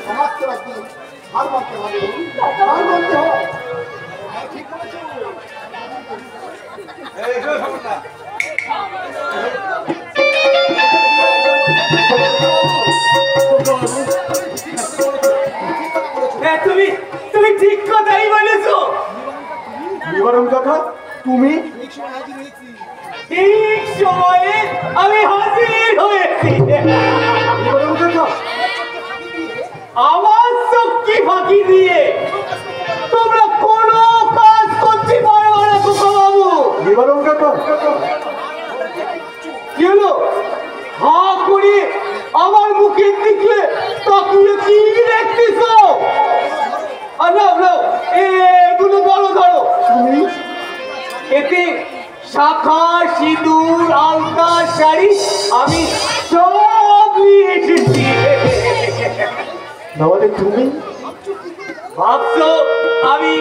সমাজকে একদিন হার মানতে হবে, হার মানতে হবে। ঠিক বলেছো। তুমি ঠিক কথাই বলেছো। নিবারণ কাকা, তুমি ঠিক সময়ে আমি হাজির হয়েছি। নিবারণ কাকা, আমার চোখকে ফাঁকি দিয়ে তোমরা কোনো কাজ করতে পারবে না খোকা বাবু। নিবারণ কাকা, কি হলো? হা করে আমার মুখের দিকে তাকিয়ে কি দেখতেছ? নাও এতে শাখা সিঁদুর আলতা শাড়ি আমি সব নিয়ে এসেছি। তাহলে তুমি ভাবছো আমি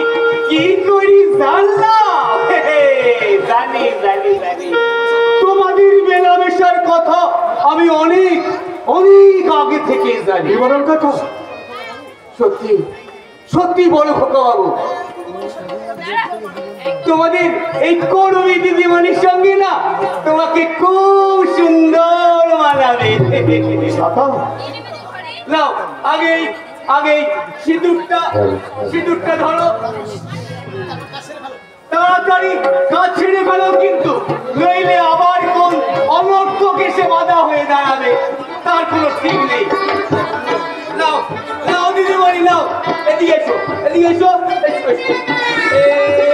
কি করি জানলাম? জানি জানি জানি তোমাদের মেলামেশার কথা আমি অনেক অনেক আগে থেকে জানি। বিবরণ কাকা সত্যি সত্যি বলো খোকা বাবু, তোমাদের এই কর্মী দিদিমণির সঙ্গে না তোমাকে খুব সুন্দর মানাবে। নাও আগে আগে সিঁদুরটা ধরো, তাড়াতাড়ি কাজ ছেড়ে ফেলো কিন্তু, নইলে আবার কোন অনর্থক এসে বাধা হয়ে দাঁড়াবে, তার কোনো ঠিক নেই। নাও নাও দিদিমণি নাও, এদিকে এসো এদিকে এসো,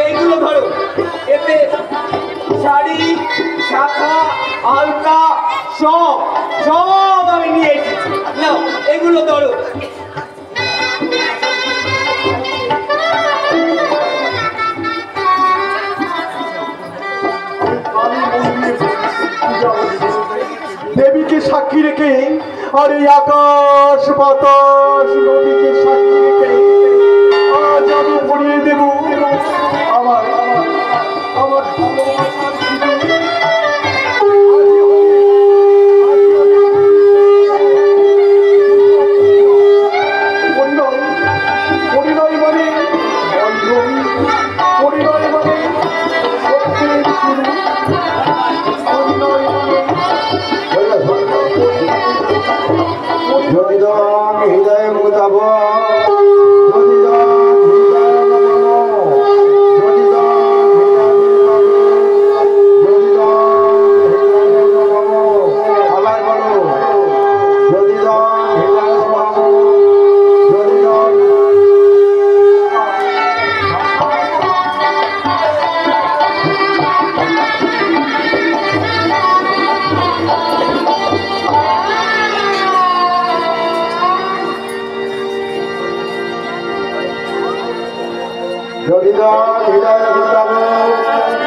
এইগুলো ধরো, এতে শাড়ি শাখা আলতা সব সব আমি নিয়ে এসেছি। নাও এগুলো ধরো। দেবীকে সাক্ষী রেখে আর এই আকাশ বাতাস নদীকে সাক্ষী রেখে আজ আমি পড়িয়ে দেব আমার আমার ভালোবাসার সিঁদুর। পরিণয় মানে বন্ধনী, পরিণয় মানে সত্যের শুরু, পরিণয় মানে জনিদান হৃদয় মুতাব জনিদান হৃদয় নমঃ জনিদান হৃদয় নমঃ আবার বলো জনিদান হৃদয় নমঃ জনিদান। জনিদান হৃদয় মুতাব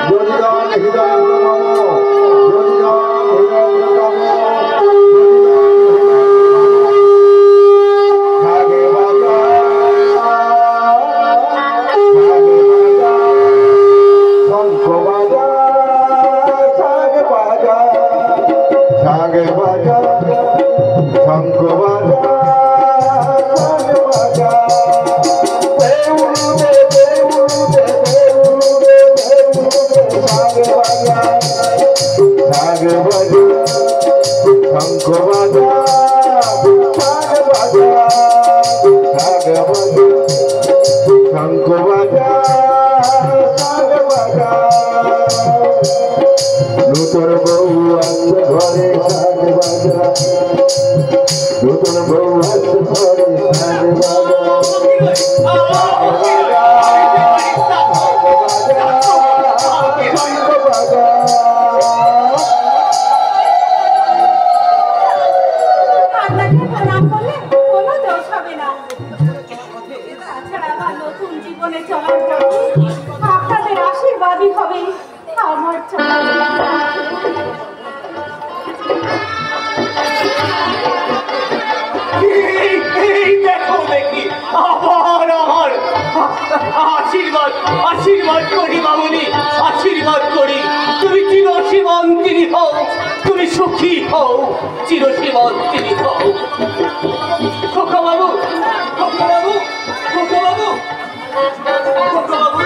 জনিদান হৃদয় নমঃ জনিদান হৃদয় মুতাব ভাগে বাজা শঙ্খ বাজা সাগে বাজা সাগে বাজা শঙ্খ বাজা সাগে বাজা শঙ্খ বাজা সাগে বাজা সাগে বাজা শঙ্খ বাজা সাগে বাজা নূতন বউ আসছে ঘরে সাগে বাজা নূতন বউ আসছে ঘরে সাগে বাজা আপনাকে প্রণাম করলে কোনো দোষ হবে না। তাছাড়া আমার নতুন জীবনে চলার পথে আপনাদের আশীর্বাদই হবে আমার চলার। এই দেখো দেখি আবার আমার আশীর্বাদ আশীর্বাদ করি মামুনি, আশীর্বাদ করি তুমি চিরসীমান্তিনী হও, তুমি সুখী হও, চিরসীমান্তিনী হও। খোকা বাবু খোকা বাবু খোকা বাবু খোকা বাবু,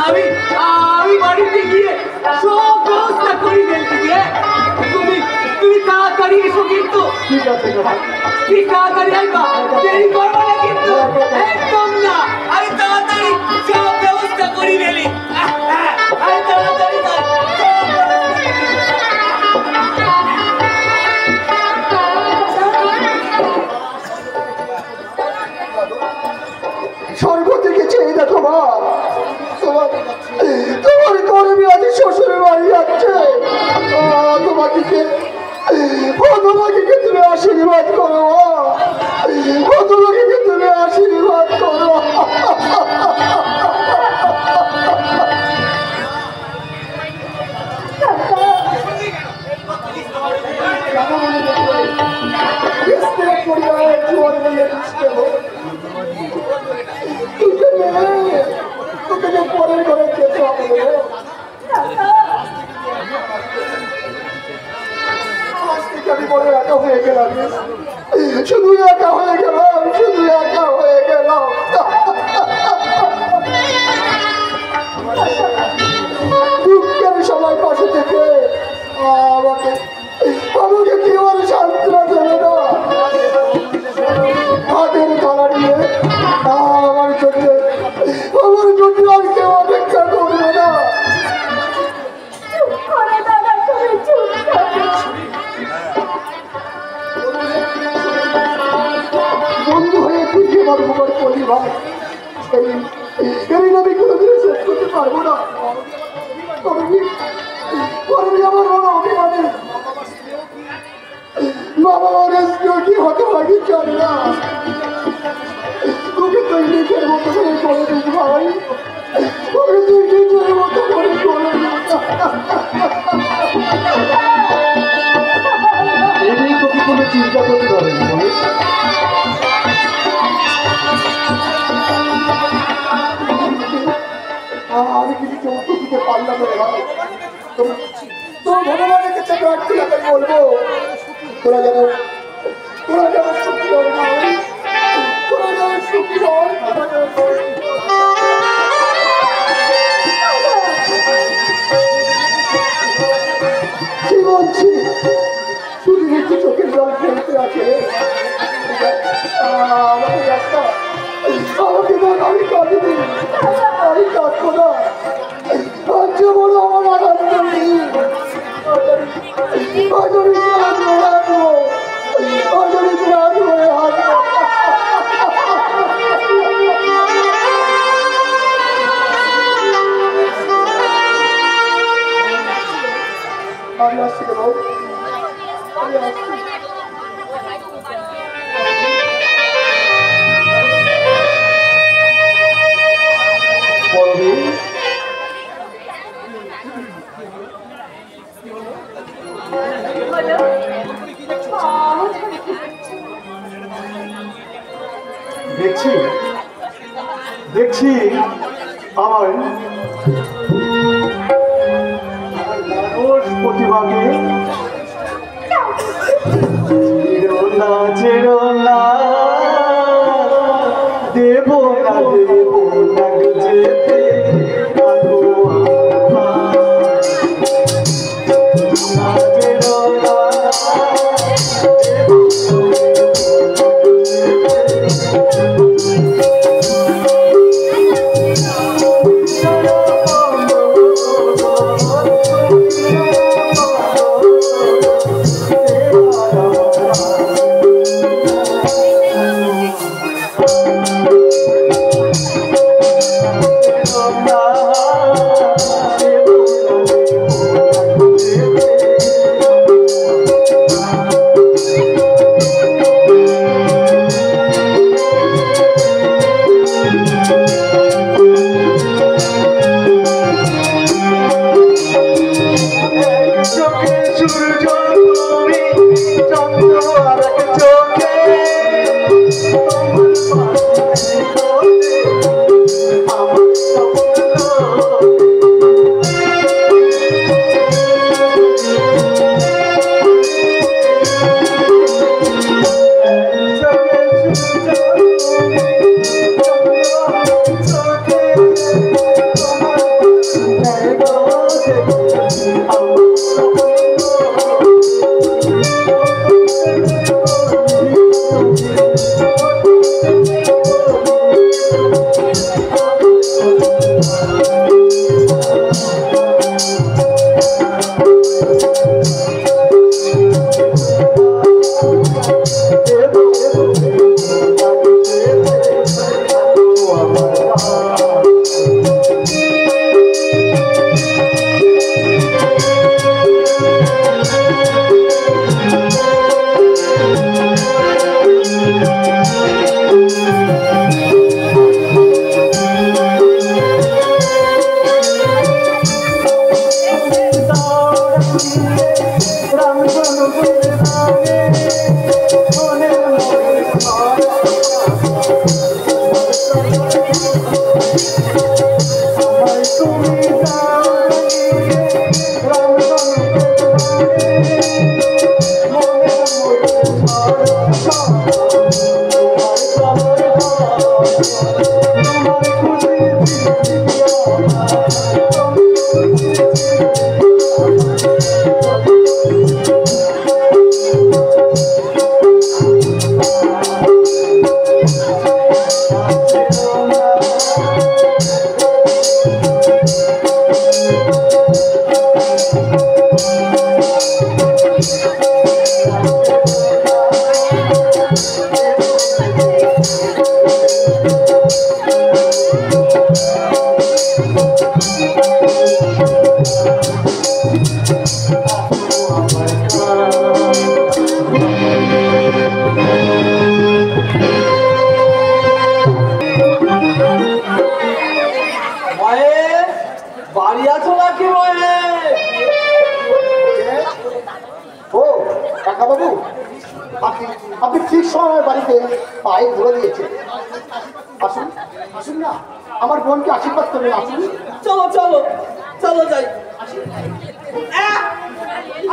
আমি আমি বাড়িতে গিয়ে সব ব্যবস্থা করি ফেলছি। তুমি তুমি তাড়াতাড়ি এসো কিন্তু, ঠিক আছে কাকা। ঠিক তাড়াতাড়ি আসবা, দেরি করবো না কিন্তু, একদম না। আমি তাড়াতাড়ি সব ব্যবস্থা করি ফেলি, আমি তাড়াতাড়ি স্বর্গ থেকে চেয়ে দেখো মা, তোমার তোমার কর্মী আজ শ্বশুর বাড়ি যাচ্ছে। তোমাকে তুমি আশীর্বাদ করো, তোমাকে তুমি আশীর্বাদ করো। গো। কাকা, আজ থেকে আমি বড় একা হয়ে গেলাম রে। শুধু একা হয়ে গেলাম, শুধু একা হয়ে গেলাম। দুঃখের সবাই পাশে থেকে আমাকে আমাকে কেউ আর সান্ত্বনা দেবে না। হাতের থালা নিয়ে আমার জন্য আর কেউ অপেক্ষা করবে না। চুপ করে দাদা, তুমি চুপ করো। বন্ধু হয়ে খুঁজে আমার পরিবার এই আমি কোনোদিন শেষ করতে পারবো না। আমার বড় অভিমানে বাবা মারের কি হতে পারি চাই না। তোকে তুই নিজের মতো করে করে দিস ভাই, তোকে তুই নিজের মতো করে করে দিস। এটাই তোকে কোনো চিন্তা করতে হবে না। আমি কিছু চৌদ্দ দিতে পারলাম না ভাই। তোর ভগবানের কাছে প্রার্থনা করে বলবো তোরা যেন সুখী হয় ভাই, তোরা যেন সুখী হয়। কি বলছি শুধু একটু চোখের জল ফেলতে আছে। আমাকে দেখ, আমি কাঁদিনি, আমি কাঁদবো না। আজ বড় আমার আনন্দ নেই। আমি আসছি কেন, আমি আসছি। দেখছি দেখছি আমার মানুষ প্রতিভাকে দেব না যেতে বাড়ি আছো নাকি ও কাকা বাবু, আপনি ঠিক সময় বাড়িতে পায়ে ধরে দিয়েছেন। আসুন আসুন না, আমার বোনকে আশীর্বাদ করবেন। আসুন। চলো চলো চলো যাই।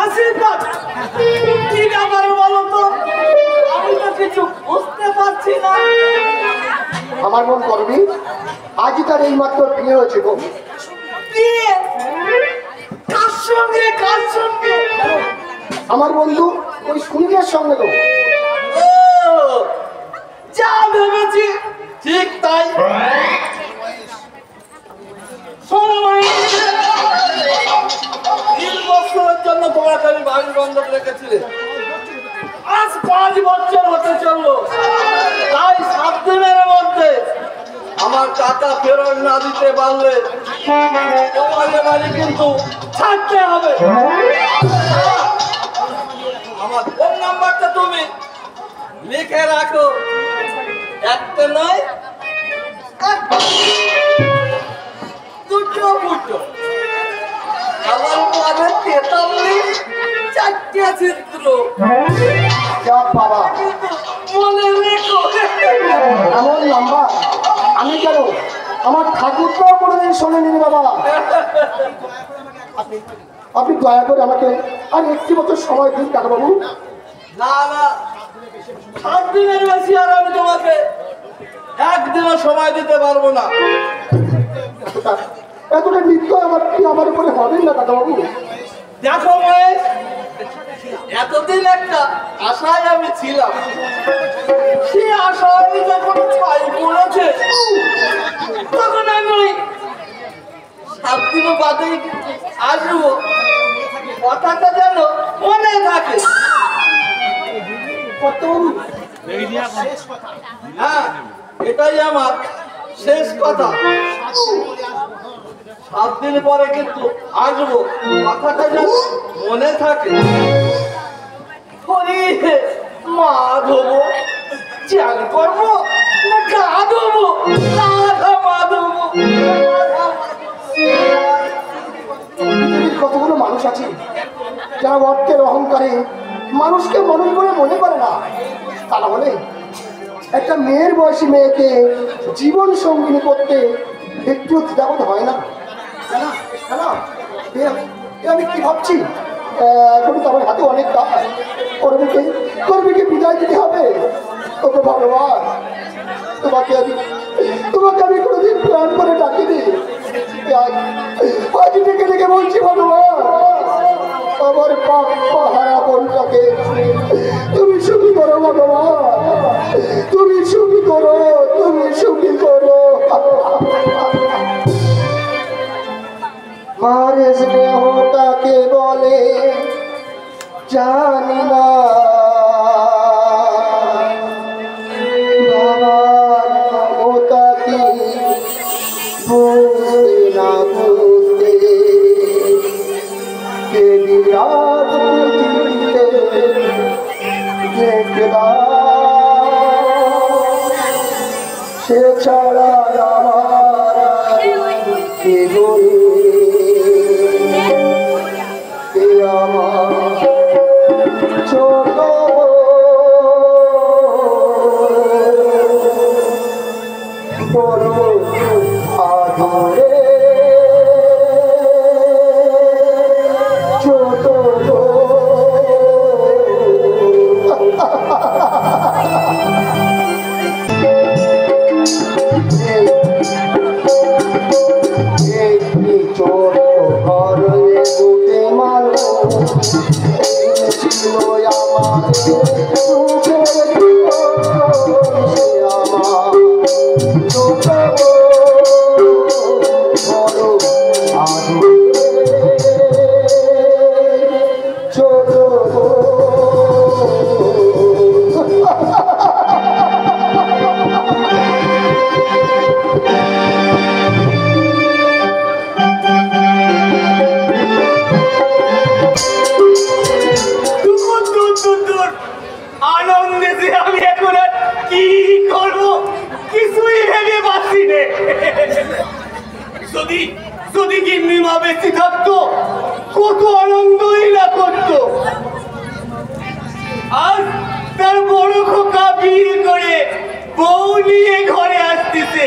আশীর্বাদ কি ব্যাপার বলো তো? আমি তো কিছু বুঝতে পারছি না। আমার বোন করবি, আজই তার এই মাত্র বিয়ে হয়েছে গো। বিয়ে? কার সঙ্গে কার সঙ্গে? আমার বন্ধু ওই সুনীলের সঙ্গে গো। ও, যা ভেবেছি ঠিক তাই। তিন বছরের জন্য তোমাকে আমি বাড়ি বন্ধক রেখেছিলে, আজ 5 বছর হতে চললো। তাই 7 দিনের মধ্যে আমার টাকা ফেরত না দিতে পারলে তোমাকে বাড়ি কিন্তু ছাড়তে হবে। আমার ফোন নাম্বারটা তুমি লিখে রাখো, একটা নয় দুটো ফুটো, আমার পরে 43 4টে চিত্র। যা বাবা, মনে রেখো। এমন নাম্বার আমি কেন, আমার ঠাকুরটাও কোনোদিন শোনেনি বাবা। আপনি দয়া করে আমাকে আর একটি বছর সময় দিন কাকা বাবু। না না, 7 দিনের বেশি আর আমি তোমাকে একদিনও সময় দিতে পারবো না। এতটা নিশ্চয় আমার উপরে হবেন না কাকা বাবু। দেখো মহেশ, এতদিন একটা আশায় আমি ছিলাম, সেই আশায় যখন ছাই পড়েছে তখন আমি 7 দিন বাদে আসবো, কথাটা যেন মনে থাকে। হ্যাঁ, এটাই আমার শেষ কথা। 7 দিন পরে কিন্তু আসবো, কথাটা যেন মনে থাকে। হরি মা ধোবো, চান করবো না গা ধোবো, মা ধোবো। পৃথিবীর কতগুলো মানুষ আছে যারা অর্থের অহংকারে মানুষকে মানুষ বলে মনে করে না। তারা বলে একটা মেয়ের বয়সী মেয়েকে জীবন সঙ্গিনী করতে একটু দ্বিধাবোধ হয় না। আমি কি ভাবছি, এখন তো আমার হাতে অনেক কাজ, কর্মীকে বিদায় দিতে হবে। ওকে ভগবান, তোমাকে আমি কোনোদিন প্ল্যান করে ডাকিনি, আজ ডেকে ডেকে বলছি ভগবান, আমার পাহারা বোনটাকে তুমি সুখী করো ভগবান, তুমি সুখী করো, তুমি সুখী করো। মার স্নেহটাকে বলে জানি না, বাবার মমতা কি বুঝতে না বুঝতে কে বিরাট পৃথিবীতে দেখলাম, সে ছাড়া আমার কে গরি, কে আমার ছোট বড় আধারে ছোট আনন্দে যে আমি এখন আর কি করবো কিছুই ভেবে পাচ্ছি না। যদি যদি গিন্নি মা বেঁচে থাকতো কত আনন্দই না করতো। আর তার বড় খোকা বিয়ে করে বউ নিয়ে ঘরে আসতেছে।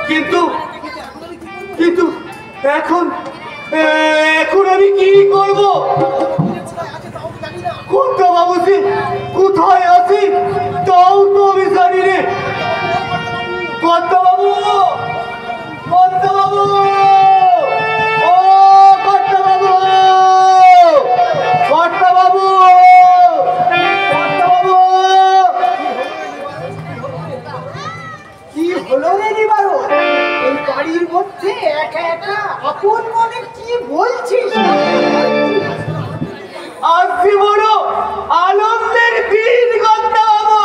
কিন্তু কিন্তু এখন এখন আমি কি করব? কোনটা বাবুজি কোথায় আছি তাও তো আমি জানি রে। কর্তা বাবু, কর্তা বাবু, ও কর্তা বাবু, কর্তা বাবু, কর্তা বাবু। কি হলো রে নিবারণ? এই বাড়ির মধ্যে একা একা আপন মনে কি বলছিস? আজকে বড় আনন্দের দিন কর্তা বাবু,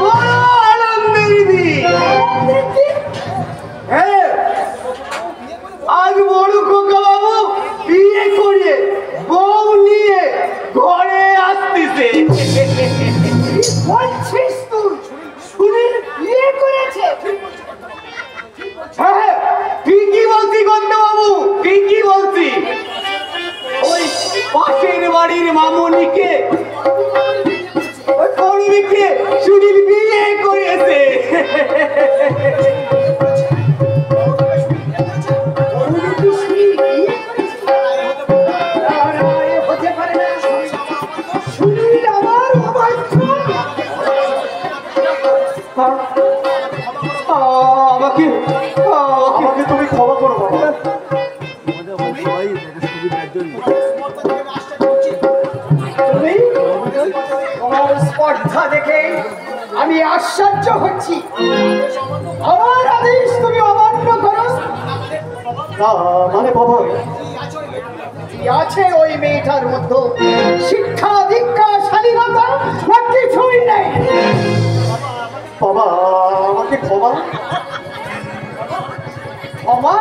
বড় আনন্দের দিন। হ্যাঁ, আজ বড় খোকা বাবু বিয়ে করে বউ নিয়ে ঘরে আসতেছে। বলছিস তুই সুনীল বিয়ে করেছে? হ্যাঁ, ঠিকই বলছি কর্তা বাবু, ঠিকই বলছি। ওই পাশের বাড়ির মামনিকে ওই করবিকে সুনীল বিয়ে করেছে। হতে পারে না, সুনীল আমার অবাধ্য। আমাকে আমাকে তুমি ক্ষমা করো বাবা। তুমি তোমার স্পর্ধা দেখে আমি আশ্চর্য হচ্ছি। আমার আদেশ তুমি অমান্য করো। না মানে বাবা, কি আছে ওই মেয়েটার মধ্যে? শিক্ষা দীক্ষা শালীনতা না কিছুই নেই। বাবা আমাকে ক্ষমা। ক্ষমা?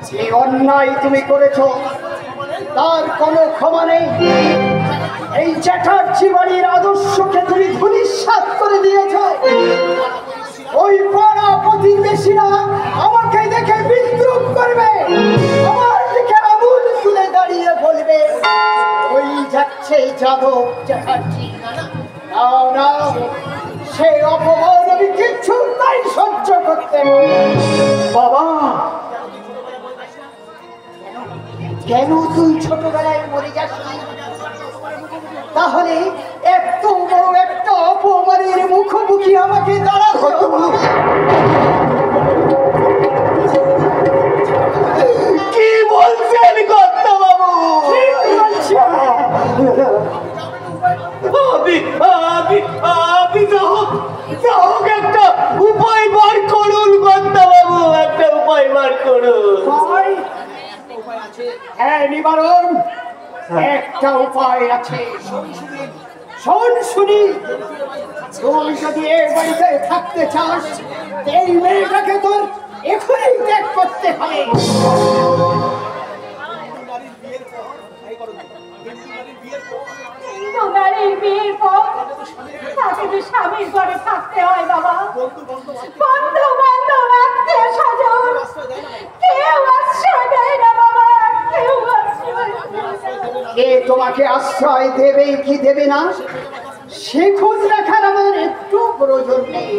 যে অন্যায় তুমি করেছো তার কোনো ক্ষমা নেই। এই চ্যাটার্জি বাড়ির আদর্শকে তুমি ধূলিসাৎ করে দিয়েছ। ওই পাড়া প্রতিবেশীরা আমাকে দেখে বিদ্রুপ করবে, আমার দিকে আঙুল তুলে দাঁড়িয়ে বলবে ওই যাচ্ছে যাদব চ্যাটার্জি। না না, সে অপমান আমি কিচ্ছু তাই সহ্য করতে পারি না। বাবা কেন তুই ছোটবেলায় মরে যাসনি? তাহলে এত বড় একটা অপমানের মুখোমুখি আমাকে দাঁড়াতে হলো। কি বলছেন কর্তা বাবু? আপনি যা হোক একটা উপায় বার করুন কর্তা বাবু, একটা উপায় বার করুন। হ্যাঁ নিবারণ, একটা উপায় আছে। শোন শুনি, তুই যদি এই বাড়িতে থাকতে চাস এই মেয়েটাকে তোর এখনই ত্যাগ করতে হবে। তোমার বিয়ের পর তাকে তো স্বামীর ঘরে থাকতে হয় বাবা। বন্ধু বান্ধব আত্মীয় স্বজন কেউ আশ্রয় দেয় না বাবা, কেউ আশ্রয় দেয় না। কে তোমাকে আশ্রয় দেবে কি দেবে না সে খোঁজ রাখার আমার একটু প্রয়োজন নেই।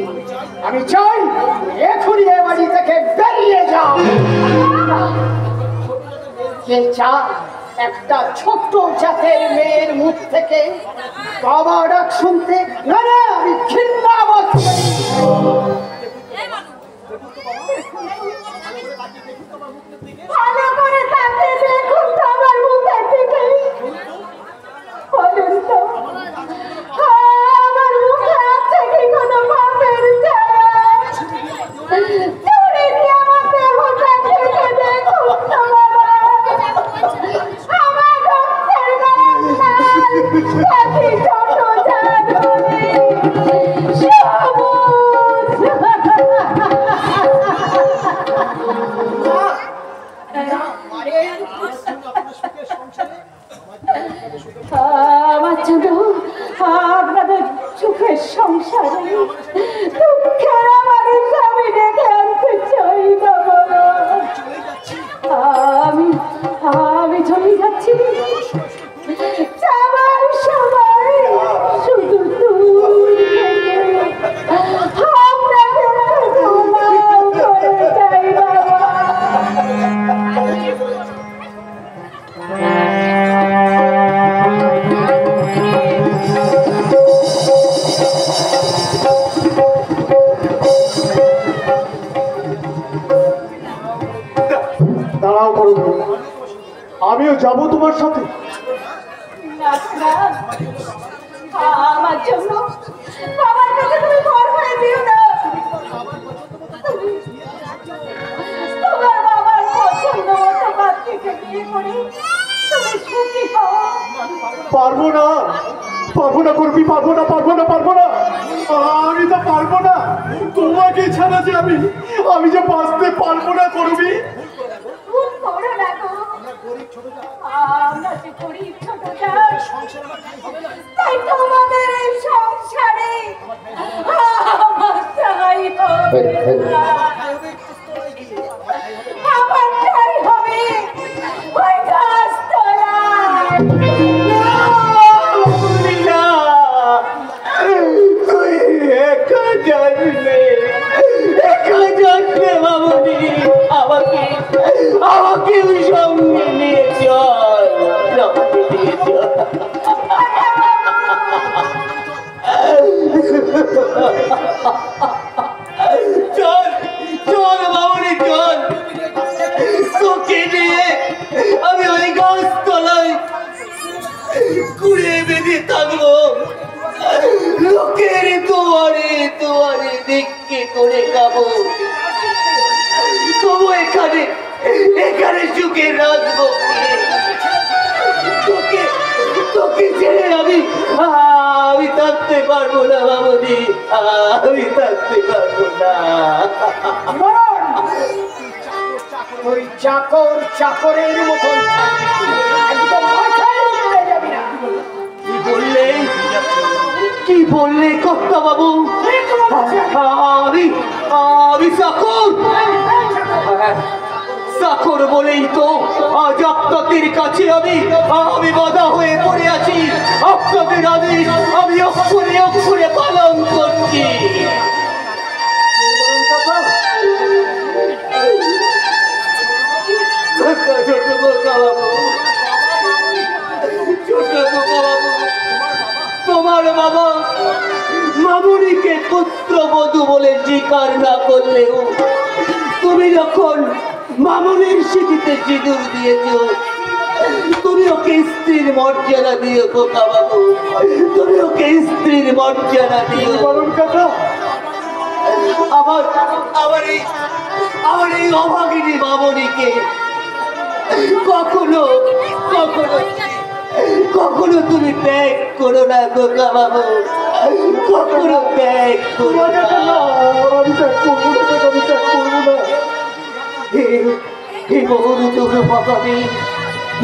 আমি চাই এখনই এ বাড়ি থেকে বেরিয়ে যাও। কে চায় একটা ছোট্ট জাতের মেয়ের মুখ থেকে বাবা ডাক শুনতে? না না, আমি ঘৃণা বোধ করি। ভালো করে তাকে দেখুন তো আমার মুখের দিকে। সংসারে দুঃখের মানুষ আমি ডেকে আনতে চাই বাবা। আমি চলে যাচ্ছি, যাবার সময় শুধু দূর থেকে আপনাকে প্রণাম করে যাই বাবা। দাঁড়াও করো, আমিও যাবো তোমার সাথে। না, না, আমার জন্য বাবার কাছে তুমি ঘর হয়ে দিও না। তোমার বাবার পছন্দ মতো বাচ্চাকে বিয়ে করে তুমি সুখী হও। পারবো না, পারবো না করবি, পারবো না, পারবো না, পারবো না, আমি তো পারবো না তোমাকে ছাড়া যে আমি যে বাঁচতে পারবো না করবি। ভুল করো না গো, আমরা যে গরিব ছোট জাত, তাই তোমাদের এই সংসারে আমার চাই হবে না। আমার চাই হবে ওই গাছতলায়। তুই একা জানলে বাবুনি, আমাকে সঙ্গে নিয়ে চল, চল চল বাবুনি চল, তোকে নিয়ে আমি ওই গাছতলায় ঘুরে বেঁধে থাকবো, লোকের দুয়ারে দুয়ারে দেখে করে খাবো, তবু এখানে সুখে রাখবো। তোকে ছেড়ে আমি থাকতে পারবো না বাবুনি, আমি থাকতে পারবো না। ওই চাকরের মতন একদম মাথায় উঠে যাবি না। কি বললে কর্তা বাবু? আমি চাকর বলেই তো আজ আপনাদের কাছে আমি বাধা হয়ে পড়ে আছি। আপনাদের আদেশ আমি অক্ষরে অক্ষরে পালন করছি। তোমার বাবা মামুনিকে পুত্রবধূ বলে স্বীকার না করলেও তুমি যখন মামুনির স্মৃতিতে সিঁদুর দিয়েছ, তুমি ওকে স্ত্রীর মর্যাদা দিও খোকা বাবু, তুমি ওকে স্ত্রীর মর্যাদা দিও। আমার এই অভাগিনী মামুনিকে কখনো তুমি ত্যাগ করো না খোকা বাবু, কখনো ত্যাগ করো না। হে বহুরূপ পাবে,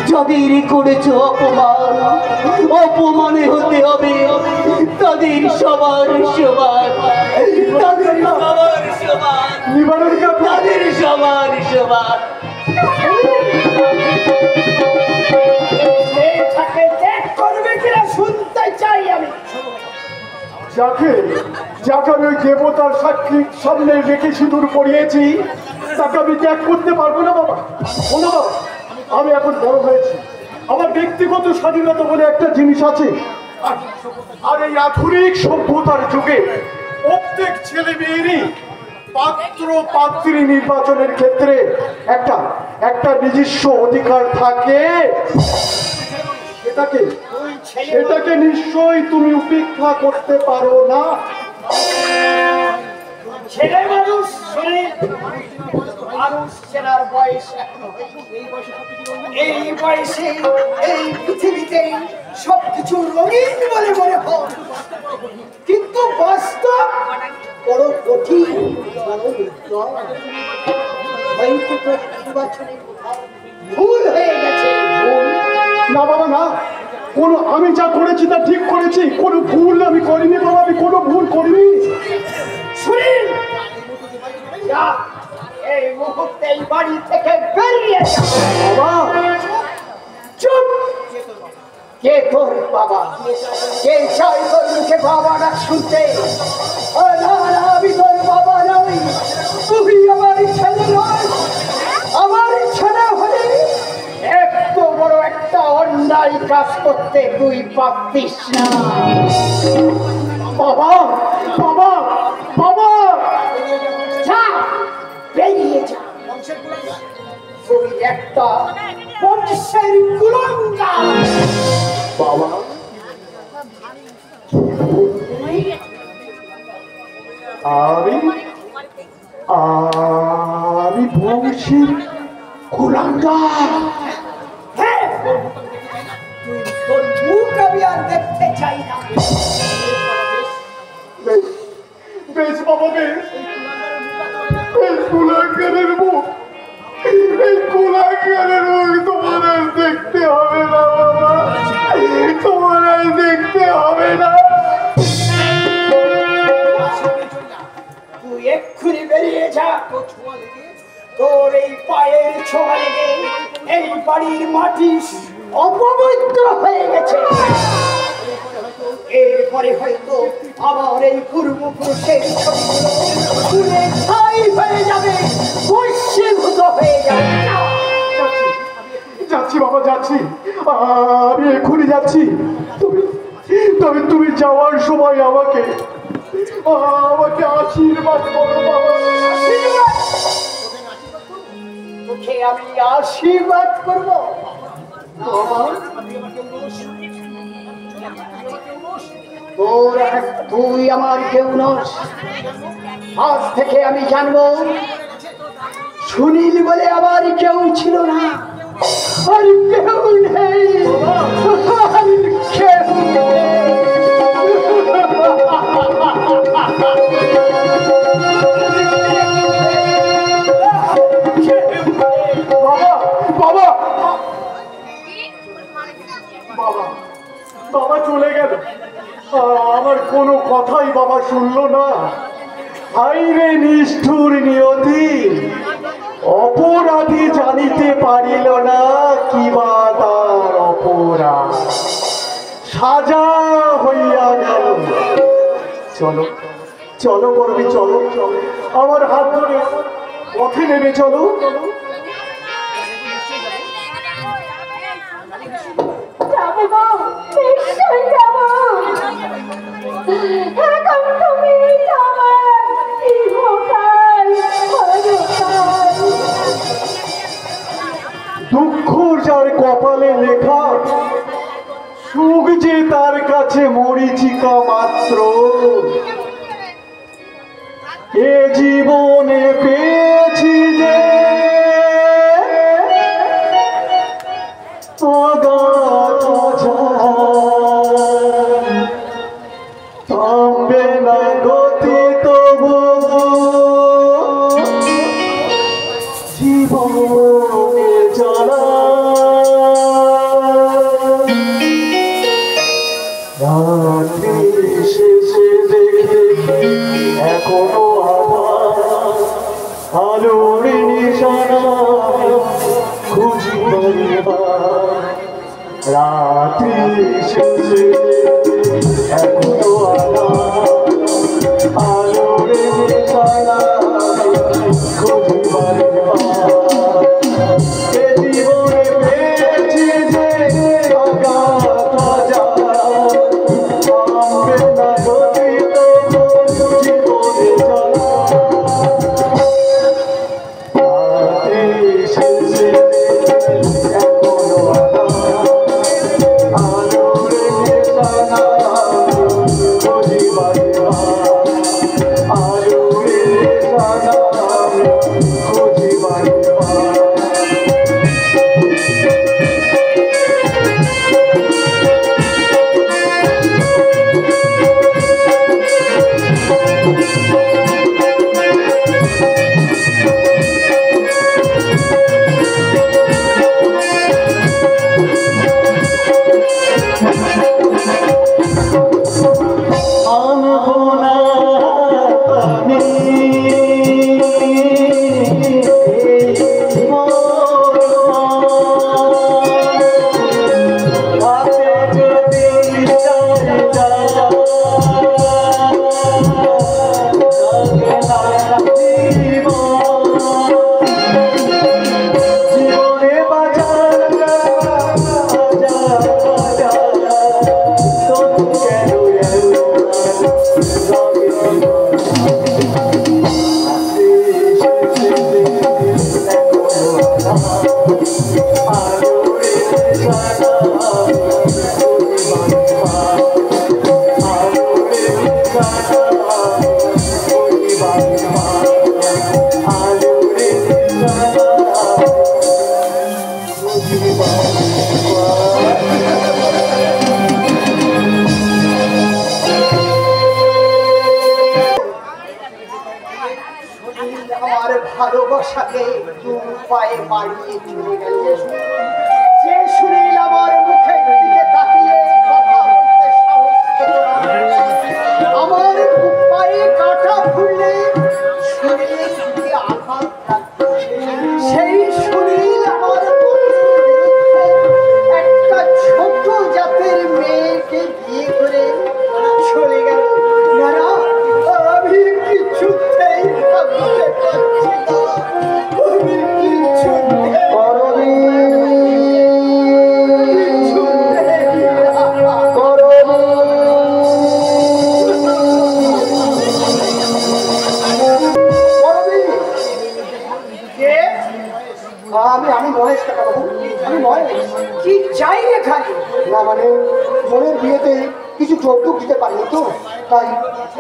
যাদের করেছ অপমানে হতে হবে তাদের সবার সমান, তাদের সবার সমান, তাদের সবার সমান। শুনতে চাই আমি। যাকে আমি ওই দেবতার সাক্ষীর সামনে রেখে সিঁদুর পরিয়েছি তাকে আমি ত্যাগ করতে পারবো না বাবা। বলো বাবা, আমি এখন বড় হয়েছি, আমার ব্যক্তিগত স্বাধীনতা বলে একটা জিনিস আছে। আর এই আধুনিক সভ্যতার যুগে প্রত্যেক ছেলে মেয়েরই পাত্র পাত্রী নির্বাচনের ক্ষেত্রে একটা নিজস্ব অধিকার থাকে। সেটাকে নিশ্চয়ই তুমি উপেক্ষা করতে পারো না। ছেলে মানুষ চেনার বয়স এখনো হয়নি। এই বয়সে এই পৃথিবীতে সবকিছু রঙিন বলে মনে হয়, কিন্তু বাস্তব বড় কঠিন। ভুল হয়ে গেছে। না বাবা না, কোনো আমি যা করেছি তা ঠিক করেছি, কোনো ভুল আমি করিনি বাবা, আমি কোনো ভুল করিনি। সুনীল, যা এই মুহূর্তে এই বাড়ি থেকে বেরিয়ে যা। বাবা চুপ! কে তোর বাবা? কে চাই তোর মুখে বাবা ডাক শুনতে? না না, আমি তোর বাবা নই, তুই আমার ছেলে নয়। আমার ছেলে হলে এত বড় একটা অন্যায় কাজ করতে তুই পারতিস না। বাবা বাবা বাবা, যা, বেরিয়ে যা। তুই একটা বংশের কুলাঙ্গার। বাবা আমি আমি বংশের কুলাঙ্গার? হ্যাঁ, তোর মুখ আমি আর দেখতে চাই না। বেশ বেশ বাবা, বেশ এই কুলাঙ্গারের মুখ, এই কুলাঙ্গারের মুখ তোমার আর দেখতে হবে না বাবা, তোমার আর দেখতে হবে না। তুই এক্ষুনি বেরিয়ে যা। তোর এই পায়ের ছোঁয়া লেগে এই বাড়ির মাটি অপবিত্র হয়ে গেছে। এরপরে হয়তো আমার এই পূর্বপুরুষের ছবিগুলো পুড়ে ছাই হয়ে যাবে, ভস্মীভূত হয়ে যাবে। যাচ্ছি বাবা, যাচ্ছি, আমি এক্ষুনি যাচ্ছি। তবে তুমি যাওয়ার সময় আমাকে আশীর্বাদ করো বাবা। তোকে আমি আশীর্বাদ করব বাবা তুই আমার কেউ নস। আজ থেকে আমি জানবো সুনীল বলে আমার কেউ ছিল না, আর কেউ নেই, আর কেউ নেই। বাবা বাবা বাবা চলে গেল, আমার কোনো কথাই বাবা শুনলো না। হাইরে নিষ্ঠুর নিয়তি, অপরাধী জানিতে পারিল না কিবা তার অপরাধ, সাজা হইয়া গেল। চলো চলো করবি, চলো, আমার হাত ধরে পথে নেমে চলো। যাবো, নিশ্চয়ই যাবো। এখন তুমি আমার ইহকাল পরকাল। দুঃখ যার কপালে লেখা, সুখ যে তার কাছে মরীচিকা মাত্র। এ জীবনে পেয়েছি যে থামবে না গতি তবু জীবনে জ্বালা। রাত্রি শেষে দেখে এখনো আধার, আলোর নিশানা খুঁজি পরিবার। রাত্রি শেষে এখনো আধার, আলোর নিশানা খুঁজি পরিবার। এ জীবনে পেয়েছি যে অগাধ হাজার, থামবে না গতি তবু জীবনে জ্বালা। রাত্রি শেষে এখনো আধার, আলোর নিশানা খুঁজি পরিবার। আলোর নিশানা খুঁজি পরিবার। ভালোবাসাকে দু পায়ে বাড়িয়ে চলে গেল। যে সুনীল আমার মুখের দিকে তাকিয়ে কথা বলতে সাহস পেত না, আমার পায়ে কাঁটা ফুললে শরীরে যদি আঘাত লাগতো, সেই সুনীল আমার একটা ছোট জাতের মেয়েকে বিয়ে করে চলে গেল। না, আমি কিছুতেই ভাবতে পারছি না, আমি কিছুতেই আমি মহেশ টাকা বাবু, আমি মহেশ। কি চাই এখানে? না মানে বোনের বিয়েতে কিছু যৌতুক দিতে পারিনি তো, তাই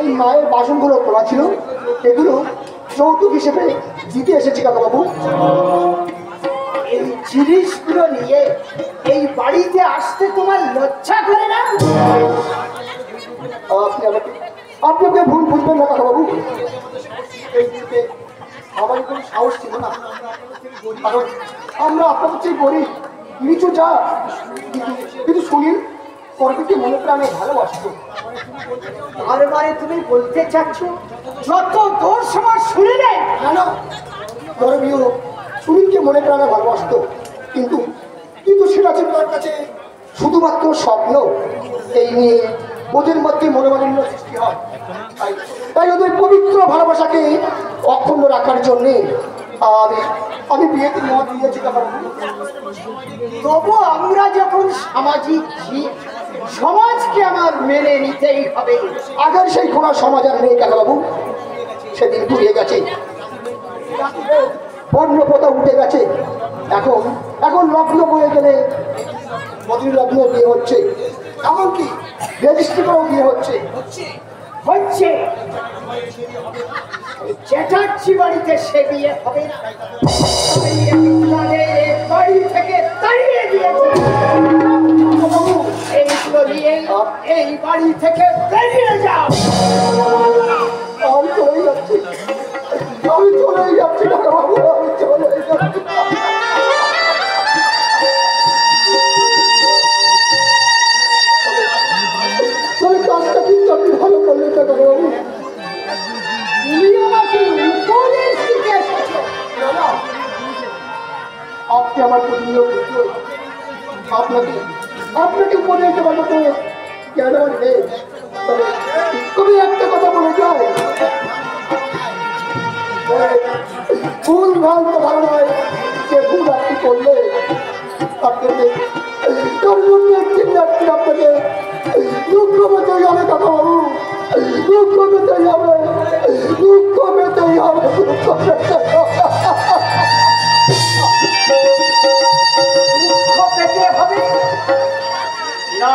এই মায়ের বাসনগুলো তোলা ছিল, এগুলো যৌতুক হিসেবে দিতে এসেছি কাকা বাবু। এই জিনিসগুলো নিয়ে এই বাড়িতে আসতে তোমার লজ্জা করে না? আপনি আমাকে ভুল বুঝবেন না কাকা বাবু, এই বিয়েতে আমার কোনো সাহস ছিল না, কারণ আমরা আপনাদের চেয়ে গরিব নিচু যা। কিন্তু সুনীল পরবর্তী মনে প্রাণে ভালোবাসতো। তার মানে তুমি বলতে চাচ্ছ যত দোষ আমার শুনে নেই? না, গরবীয় সুনীলকে মনে প্রাণে ভালোবাসতো, কিন্তু কিন্তু সেটা ছিল তার কাছে শুধুমাত্র স্বপ্ন। এই নিয়ে ওদের মধ্যে মনোমালিন্য সৃষ্টি হয়। তাই ওদের পবিত্র ভালোবাসাকে অক্ষুণ্ণ রাখার জন্যে আমি বিয়েতে মত দিয়েছি। তবু আমরা যখন সামাজিক জীব, সমাজকে আমার মেনে নিতেই হবে। আগের সেই কোন সমাজ আর নেই কাকাবাবু, সেদিন ঘুরিয়ে গেছে, বর্ণপ্রথা উঠে গেছে। এখন লগ্ন বয়ে গেলে বদলি লগ্ন বিয়ে হচ্ছে, এমনকি রেজিস্ট্রি করেও বিয়ে হচ্ছে। চ্যাটার্জি বাড়িতে সে বিয়ে হবে না, বাড়ি থেকে তাড়িয়ে দিয়েছে। এইগুলো নিয়ে এই বাড়ি থেকে বেরিয়ে যাও। আমি চলে যাচ্ছি কাকাবাবু, আমি চলে যাচ্ছি। তবে কাজটা কিন্তু আপনি ভালো করলেন কাকাবাবু। তুমি আমাকে উপদেশ দিতে এসেছো? আপনি আমার প্রতিনিয়োগ আপনাকে উপদেশ দেওয়ার মতো জ্ঞান আমার নেই। তবে একটা কথা বলে যায়, ভুল ভাল তো ভালো নয়, যে ভুল আপনি করলে আপনাকে তার জন্য একদিন আপনাকে দুঃখ পেতেই হবে কাকাবাবু, দুঃখ পেতেই হবে, দুঃখ পেতেই হবে, দুঃখ পেতেই হবে। না,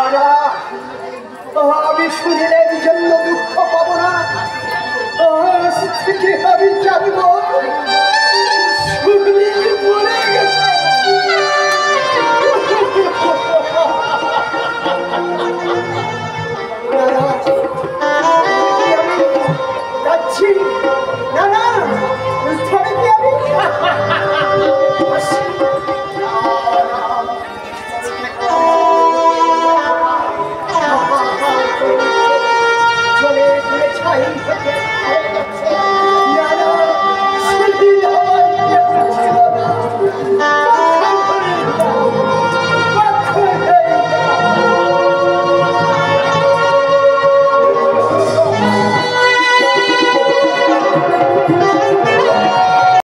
আমি সুনীলের জন্য দুঃখ পাবো না। আজ থেকে আমি জানবো সুনীল মরে গেছে। আমি যাচ্ছি। না, তবে কি আমি চলে ছাই থেকে